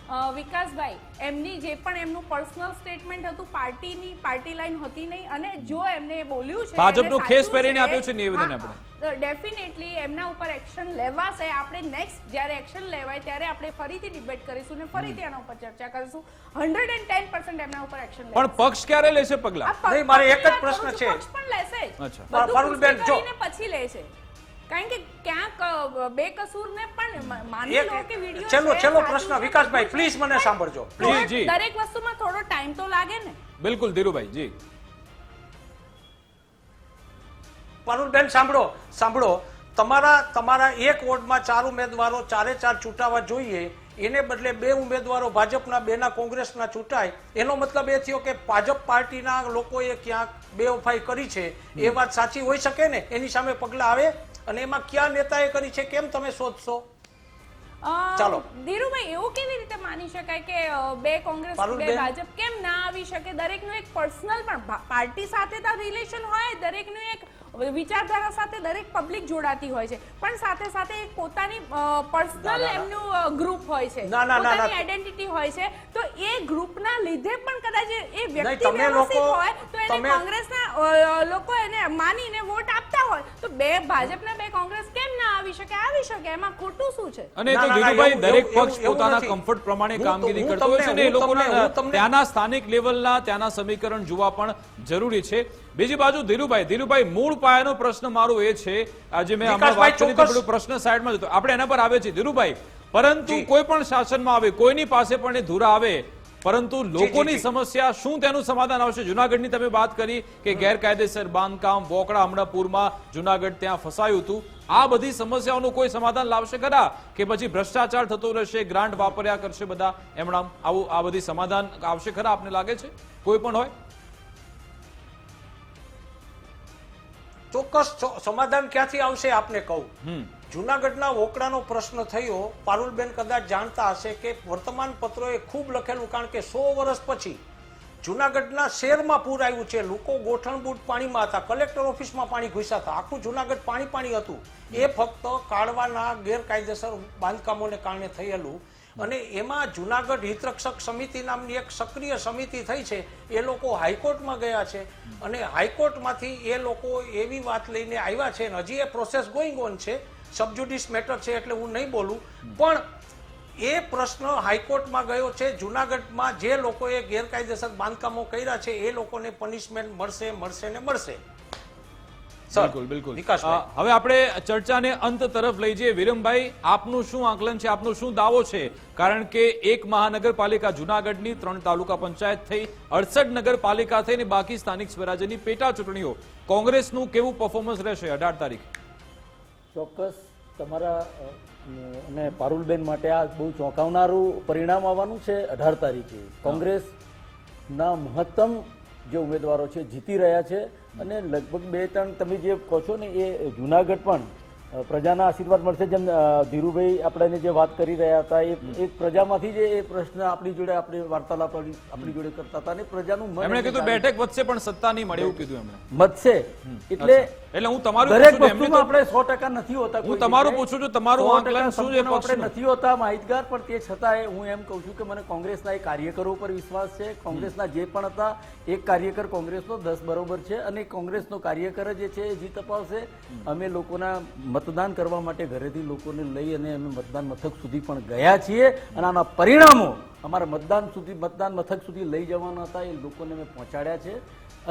વિકાસભાઈ એમની જે પણ એમનું પર્સનલ સ્ટેટમેન્ટ હતું પાર્ટી લાઈન હતી નહીં, અને જો એમને બોલ્યું છે ભાજપનો ખેસ પહેરીને આપ્યું છે નિવેદન આપણે. ડેફિનેટલી એમના ઉપર એક્શન લેવાશે. આપણે નેક્સ્ટ જ્યારે એક્શન લેવાય ત્યારે આપણે ફરીથી ડિબેટ કરીશું ને ફરીથી એના ઉપર ચર્ચા કરીશું. 110% એમના ઉપર એક્શન લેવાશે. પણ પક્ષ ક્યારે લેશે પગલા? નહીં, મારે એક જ પ્રશ્ન છે. પક્ષ પણ લેશે જ. અચ્છા. બધું પારુલબેન, પુષ્ટિ જો. કરીને પછી લેશે, કારણ કે ક્યાંક બેકસૂરને પણ માની લો કે વિડિયો છેલ્લો પ્રશ્ન વિકાસભાઈ, પ્લીઝ મને સાંભળજો. જી, જી. દરેક વસ્તુમાં થોડો ટાઈમ તો લાગે ને. બિલકુલ ધીરુભાઈ જી. પારુલબેન સાંભળો, તમારા એક વોર્ડમાં 4 ઉમેદવારો 4 ચૂંટાવા જોઈએ, એને બદલે 2 ઉમેદવારો ભાજપના 2 કોંગ્રેસના ચૂંટાય, એનો મતલબ એ થયો કે ભાજપ પાર્ટીના લોકોએ ક્યાંક બેવફાઈ કરી છે. એ વાત સાચી હોઈ શકે ને? એની સામે પગલા આવે, અને એમાં કયા નેતાએ કરી છે કેમ તમે શોધશો? ચાલો. ધીરુભાઈ, એવું કેવી રીતે માની શકાય કે 2 કોંગ્રેસ 2 ભાજપ કેમ ના આવી શકે? દરેકનું એક પર્સનલ પણ પાર્ટી સાથે તો રિલેશન હોય, દરેકનું એક વિચારધારા સાથે દરેક પબ્લિક જોડાતી હોય છે, પણ સાથે સાથે એક પોતાની પર્સનલ એમનું ગ્રુપ હોય છે, પોતાની આઈડેન્ટિટી હોય છે. તો એ ગ્રુપના લીધે પણ કદાચ એ વ્યક્તિ વ્યવસ્થિત હોય તો એને કોંગ્રેસના લોકો એને માનીને વોટ આપતા હોય, તો 2 ભાજપના 2 કોંગ્રેસ કેમ ના આવી શકે? આવી શકે, એમાં ખોટું શું છે? અને તો ધીરુભાઈ, દરેક પક્ષ પોતાના કમ્ફર્ટ પ્રમાણે કામગીરી કરતો હોય છે ને, એ લોકોને ત્યાંના સ્થાનિક લેવલના ત્યાંના સમીકરણ જોવા પણ જરૂરી છે. બીજી બાજુ ધીરુભાઈ, મૂળ પાયાનો પ્રશ્ન મારો એ છે, આજે મેં હમણાં વાત કરી તો પ્રશ્ન સાઈડમાં જતો, આપણે એના પર આવે છે ધીરુભાઈ. પરંતુ કોઈ પણ શાસનમાં આવે, કોઈની પાસે પણ એ ધુરા આવે, પરંતુ લોકોની સમસ્યા શું, તેનું સમાધાન આવશે? જુનાગઢની તમે વાત કરી કે ગેરકાયદેસર બાંધકામ, વોકડા હમણાં પૂરમાં જુનાગઢ ત્યાં ફસાયું હતું. આ બધી સમસ્યાઓનું કોઈ સમાધાન લાવશે ખરા, કે પછી ભ્રષ્ટાચાર થતો રહેશે, ગ્રાન્ટ વાપર્યા કરશે બધા, એમણામ આવું આ બધી સમાધાન આવશે ખરા? આપને લાગે છે કોઈ પણ હોય? ચોક્કસ સમાધાન ક્યાંથી આવશે આપને કહું. જુનાગઢના વોકડાનો પ્રશ્ન થયો, પારુલબેન કદાચ જાણતા હશે કે વર્તમાન પત્રોએ ખૂબ લખેલું, કારણ કે 100 વર્ષ પછી જુનાગઢના શહેરમાં પૂર આવ્યું છે. લોકો ગોઠણબૂટ પાણીમાં હતા, કલેક્ટર ઓફિસમાં પાણી ઘૂસ્યા હતા, આખું જુનાગઢ પાણી હતું. એ ફક્ત કાઢવાના ગેરકાયદેસર બાંધકામોને કારણે થયેલું. અને એમાં જુનાગઢ હિતરક્ષક સમિતિ નામની એક સક્રિય સમિતિ થઈ છે. એ લોકો હાઈકોર્ટમાં ગયા છે, અને હાઈકોર્ટમાંથી એ લોકો એવી વાત લઈને આવ્યા છે, અને હજી એ પ્રોસેસ ગોઈંગ ઓન છે, સબજુડિસ મેટર છે, એટલે હું નહીં બોલું, પણ એ પ્રશ્ન હાઈકોર્ટમાં ગયો છે. જુનાગઢમાં જે લોકોએ ગેરકાયદેસર બાંધકામો કર્યા છે એ લોકોને પનિશમેન્ટ મળશે. બિલકુલ. હવે આપણે ચર્ચાને અંત તરફ લઈ જઈએ. વિરમભાઈ, આપનું શું આકલન છે, આપનો શું દાવો છે? કારણ કે 1 મહાનગરપાલિકા જુનાગઢની, 3 તાલુકા પંચાયત થઈ, 68 નગરપાલિકા થઈ, ને બાકી સ્થાનિક સ્વરાજ્યની પેટા ચૂંટણીઓ, કોંગ્રેસનું કેવું પરફોર્મન્સ રહેશે 18 તારીખે? ચોક્કસ તમારા અને પારુલબેન માટે આ બહુ ચોંકાવનારું પરિણામ આવવાનું છે. 18 તારીખે કોંગ્રેસના મહત્તમ જે ઉમેદવારો છે જીતી રહ્યા છે, અને લગભગ 2-3 તમે જે કહો છો ને એ જુનાગઢ પણ પ્રજાના આશીર્વાદ મળશે. જેમ ધીરુભાઈ આપણે જે વાત કરી રહ્યા હતા, એ પ્રજામાંથી જ એ પ્રશ્ન આપણી જોડે આપણે વાર્તાલાપ આપણી જોડે કરતા હતા, અને પ્રજાનું મન, એમણે કીધું બેઠક વધશે પણ સત્તા નહીં મળે, એવું કીધું એમણે. વધશે એટલે હું તમારું દરેક વસ્તુમાં આપણે 100% નથી હોતા. હું તમારું પૂછું છું, તમારું આકલન શું છે? આપણે નથી હોતા માહિતગાર, પણ તે છતાંય હું એમ કહું છું કે મને કોંગ્રેસના એ કાર્યકરો પર વિશ્વાસ છે. કોંગ્રેસના જે પણ હતા, એક કાર્યકર કોંગ્રેસનો 10 બરોબર છે, અને કોંગ્રેસનો કાર્યકર જે છે એ જીત અપાવશે. અમે લોકોના મતદાન કરવા માટે ઘરેથી લોકોને લઈ અને અમે મતદાન મથક સુધી પણ ગયા છીએ, અને આના પરિણામો અમારા મતદાન મથક સુધી લઈ જવાના હતા, એ લોકોને અમે પહોંચાડ્યા છે.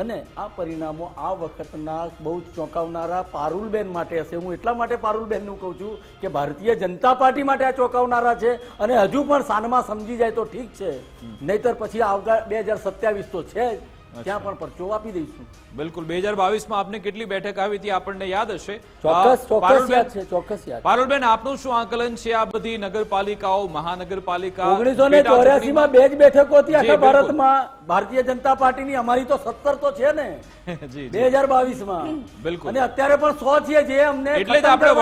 અને આ પરિણામો આ વખતના બહુ જ ચોંકાવનારા પારુલબેન માટે હશે. હું એટલા માટે પારુલબેનનું કહું છું કે ભારતીય જનતા પાર્ટી માટે આ ચોંકાવનારા છે, અને હજુ પણ સાનમાં સમજી જાય તો ઠીક છે, નહીતર પછી આવતા 2027 તો છે જ, ત્યાં પણ પરચો આપી દઈશું. બિલકુલ. 2022માં આપને કેટલી બેઠક આવી હતી આપણને યાદ હશે? ચોક્કસ યાદ છે, ચોક્કસ યાદ. પારુલબેન, આપનું શું આકલન છે આ બધી નગરપાલિકાઓ, મહાનગરપાલિકા? 1984માં 2 જ બેઠકો હતી આખા ભારતમાં ભારતીય જનતા પાર્ટીની. અમારી તો 17 તો છે ને 2022માં. બિલકુલ. અને અત્યારે પણ 100 છે, જે અમને એટલે જ આપણે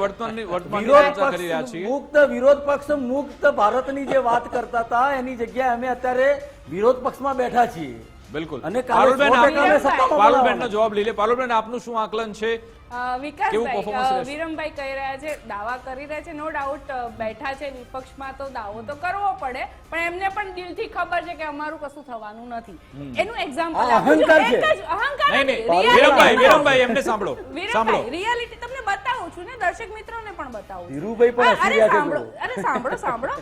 વર્તમાનની ચર્ચા કરી રહ્યા છીએ. મુક્ત વિરોધ પક્ષ મુક્ત ભારતની જે વાત કરતા હતા, એની જગ્યાએ અમે અત્યારે વિરોધ પક્ષમાં બેઠા છીએ. બિલકુલ અને કાલે પારુલબેન 100% આપનો- સત્તામાં પારુલબેનનો જવાબ લઈ લે. પારુલબેન, આપનું શું આકલન છે? કેવું વિકાસભાઈ performance રહેશે? વિરમભાઈ કહી રહ્યા છે, દાવા કરી રહ્યા છે, નો ડાઉટ બેઠા છે વિપક્ષમાં તો દાવો તો કરવો પડે, પણ એમને પણ દિલથી ખબર છે કે અમારું કશું થવાનું નથી. એનું એક્ઝામ્પલ આ અહંકાર છે. અહંકાર નહીં નથી, નહીં reality વિરમભાઈ એમને સાંભળો. વિરમભાઈ રિયાલિટી તમને બતાવું છું ને, દર્શક મિત્રોને પણ બતાવું છું. ધીરુભાઈ પણ હસી અરે રહ્યા છે સાંભળો, થોડું. અરે સાંભળો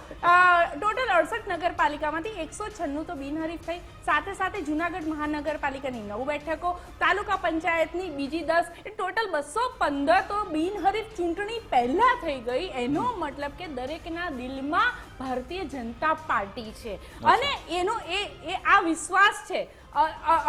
ટોટલ 68 નગરપાલિકામાંથી 196 તો બિનહરીફ થઈ, સાથે સાથે જુનાગઢ મહાનગરપાલિકાની 9 બેઠકો, તાલુકા પંચાયતની બીજી 10, એ ટોટલ 215 તો બિનહરીફ ચૂંટણી પહેલા થઈ ગઈ. એનો મતલબ કે દરેકના દિલમાં ભારતીય જનતા પાર્ટી છે અને એનો એ આ વિશ્વાસ છે,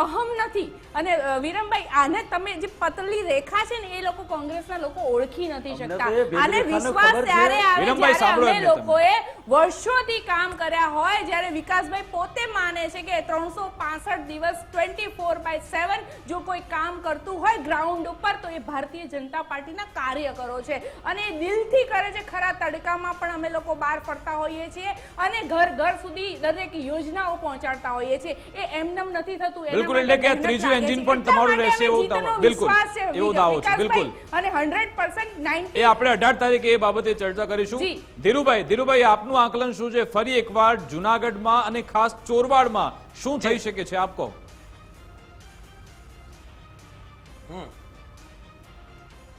અહમ નથી. અને વિરમભાઈ, આને તમે જે પતલી રેખા છે ને, એ લોકો કોંગ્રેસના લોકો ઓળખી નથી અમને શકતા. તો એ ભેદ આને રેખાનો વિશ્વાસ ખબર છે. ત્યારે આવે વિરમભાઈ, જ્યારે સાંભળો અમે એમને તમે. લોકોએ વર્ષોથી કામ કર્યા હોય, જ્યારે વિકાસભાઈ પોતે માને છે કે 365 દિવસ 24/7 જો કોઈ કામ કરતું હોય ગ્રાઉન્ડ ઉપર તો એ ભારતીય જનતા પાર્ટીના કાર્યકરો છે અને એ દિલથી કરે છે. ખરા તડકામાં પણ અમે લોકો બહાર ફરતા હોઈએ છીએ અને ઘર ઘર સુધી દરેક યોજનાઓ પહોંચાડતા હોઈએ છીએ. એ એમનેમ નથી થતું. એના બિલકુલ, માટે એટલે કે મહેનત ત્રીજું લાગે એન્જિન છે. પણ તમારું એટલા માટે રહેશે એવો અમે જીતનો દાવો. બિલકુલ, વિશ્વાસ છે એવો દાવો છે. વિકાસભાઈ. બિલકુલ. અને 100% 90 એ આપણે 18 તારીખે એ બાબતે ચર્ચા કરીશું. જી. ધીરુભાઈ, આપનું આકલન શું છે? ફરી એકવાર જુનાગઢમાં અને ખાસ ચોરવાડમાં શું થઈ શકે છે, આપ કહો.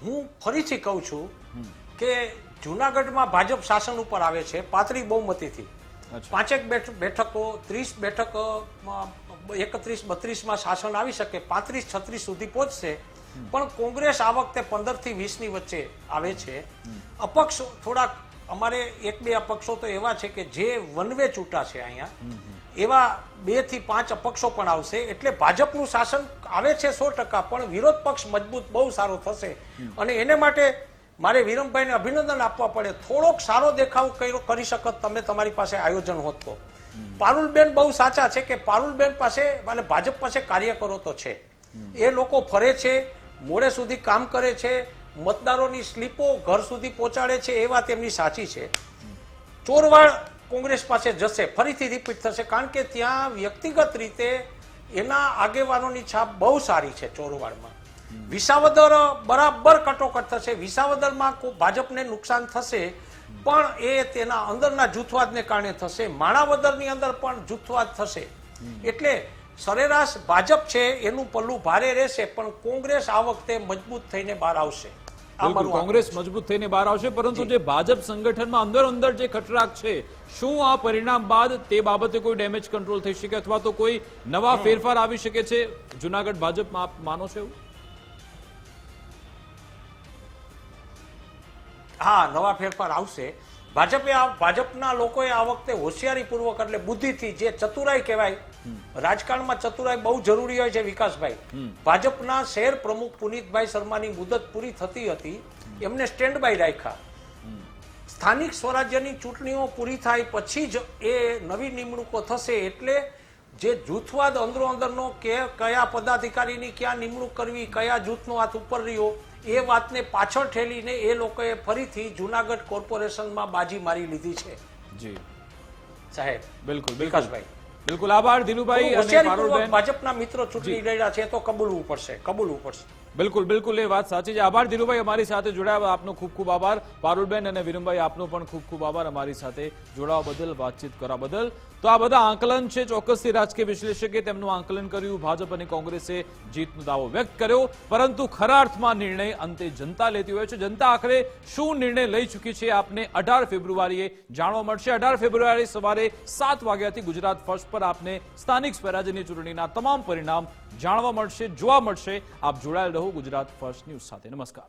હું ફરીથી કહું છું કે જુનાગઢમાં ભાજપ શાસન ઉપર આવે છે પાતળી બહુમતીથી. અચ્છા. 5 બેઠકો 30 બેઠક 31-32 માં શાસન આવી શકે, 35-36 સુધી પહોંચશે. પણ કોંગ્રેસ આ વખતે 15 થી 20 ની વચ્ચે આવે છે. અપક્ષ થોડાક, અમારે 1-2 અપક્ષો તો એવા છે કે જે વનવે છૂટા છે અહીંયા, એવા 2 થી 5 અપક્ષો પણ આવશે. એટલે ભાજપનું શાસન આવે છે 100%, પણ વિરોધ પક્ષ મજબૂત બહુ સારો થશે અને એને માટે મારે વિરમભાઈને અભિનંદન આપવા પડે. થોડોક સારો દેખાવ કરી શકત તમે, તમારી પાસે આયોજન હોત તો. પારુલબેન બહુ સાચા છે કે પારુલબેન પાસે અને ભાજપ પાસે કાર્યકરો તો છે. એ લોકો ફરે છે, મોડે સુધી કામ કરે છે, મતદારોની સ્લીપો ઘર સુધી પહોંચાડે છે, એ વાત એમની સાચી છે. ચોરવાડ કોંગ્રેસ પાસે જશે, ફરીથી રિપીટ થશે, કારણ કે ત્યાં વ્યક્તિગત રીતે એના આગેવાનોની છાપ બહુ સારી છે ચોરવાડમાં. વિસાવદર બરાબર કટોકટ થશે. વિસાવદરમાં ભાજપને નુકસાન થશે, પણ એ તેના અંદરના જૂથવાદને કારણે થશે. માણાવદરની અંદર પણ જૂથવાદ થશે. એટલે સરેરાશ ભાજપ છે એનું પલ્લું ભારે રહેશે, પણ કોંગ્રેસ આ વખતે મજબૂત થઈને બહાર આવશે. આ બિલકુલ, મારું કોંગ્રેસ મજબૂત થઈને બહાર આવશે, પરંતુ જે ભાજપ સંગઠનમાં અંદર જે ખટરાક છે, શું આ પરિણામ બાદ તે બાબતે કોઈ ડેમેજ કંટ્રોલ થઈ શકે અથવા તો કોઈ નવા ફેરફાર આવી શકે છે જુનાગઢ ભાજપમાં, આપ માનો છો એવું? હા, નવા ફેરફાર આવશે. ભાજપના લોકોએ આ વખતે હોશિયારીપૂર્વક, એટલે બુદ્ધિથી, જે ચતુરાઈ કહેવાય, રાજકારણમાં ચતુરાઈ બહુ જરૂરી હોય છે વિકાસભાઈ. ભાજપના શહેર પ્રમુખ પુનિતભાઈ શર્માની મુદત પૂરી થતી હતી, એમને સ્ટેન્ડ બાય રાખ્યા. સ્થાનિક સ્વરાજ્યની ચૂંટણીઓ પૂરી થાય પછી જ એ નવી નિમણૂકો થશે. એટલે જે જૂથવાદ અંદરો અંદરનો કે કયા પદાધિકારીની ક્યાં નિમણૂક કરવી, કયા જૂથનો હાથ ઉપર રહ્યો, એ વાતને પાછળ ઠેલીને એ લોકોએ ફરીથી જુનાગઢ કોર્પોરેશનમાં બાજી મારી લીધી છે. જી સાહેબ, બિલકુલ, વિકાસભાઈ, બિલકુલ આભાર ધીરુભાઈ અને હોશિયારીપૂર્વક પારુલબેન. ભાજપના મિત્રો ચૂંટણી લડ્યા છે તો કબૂલવું પડશે. બિલકુલ એ વાત સાચી છે. આભાર ધીરુભાઈ, અમારી સાથે જોડાયા આપનો ખૂબ ખૂબ આભાર. પારુલબેન અને વિરમભાઈ, આપનો પણ ખૂબ ખૂબ આભાર અમારી સાથે જોડાવા બદલ, વાતચીત કરવા બદલ. તો આ બધા આંકલન છે, ચોક્કસથી રાજકીય વિશ્લેષકે તેમનું આંકલન કર્યું. ભાજપ અને કોંગ્રેસે જીતનો દાવો વ્યક્ત કર્યો, પરંતુ ખરા અર્થમાં નિર્ણય અંતે જનતા લેતી હોય છે. જનતા આખરે શું નિર્ણય લઈ ચૂકી છે આપને 18 ફેબ્રુઆરીએ જાણવા મળશે. 18 ફેબ્રુઆરી સવારે 7 વાગ્યાથી ગુજરાત ફર્સ્ટ પર આપને સ્થાનિક સ્વરાજ્યની ચૂંટણીના તમામ પરિણામ જાણવા મળશે, જોવા મળશે. આપ જોડાયેલ રહો ગુજરાત ફર્સ્ટ ન્યૂઝ સાથે. નમસ્કાર.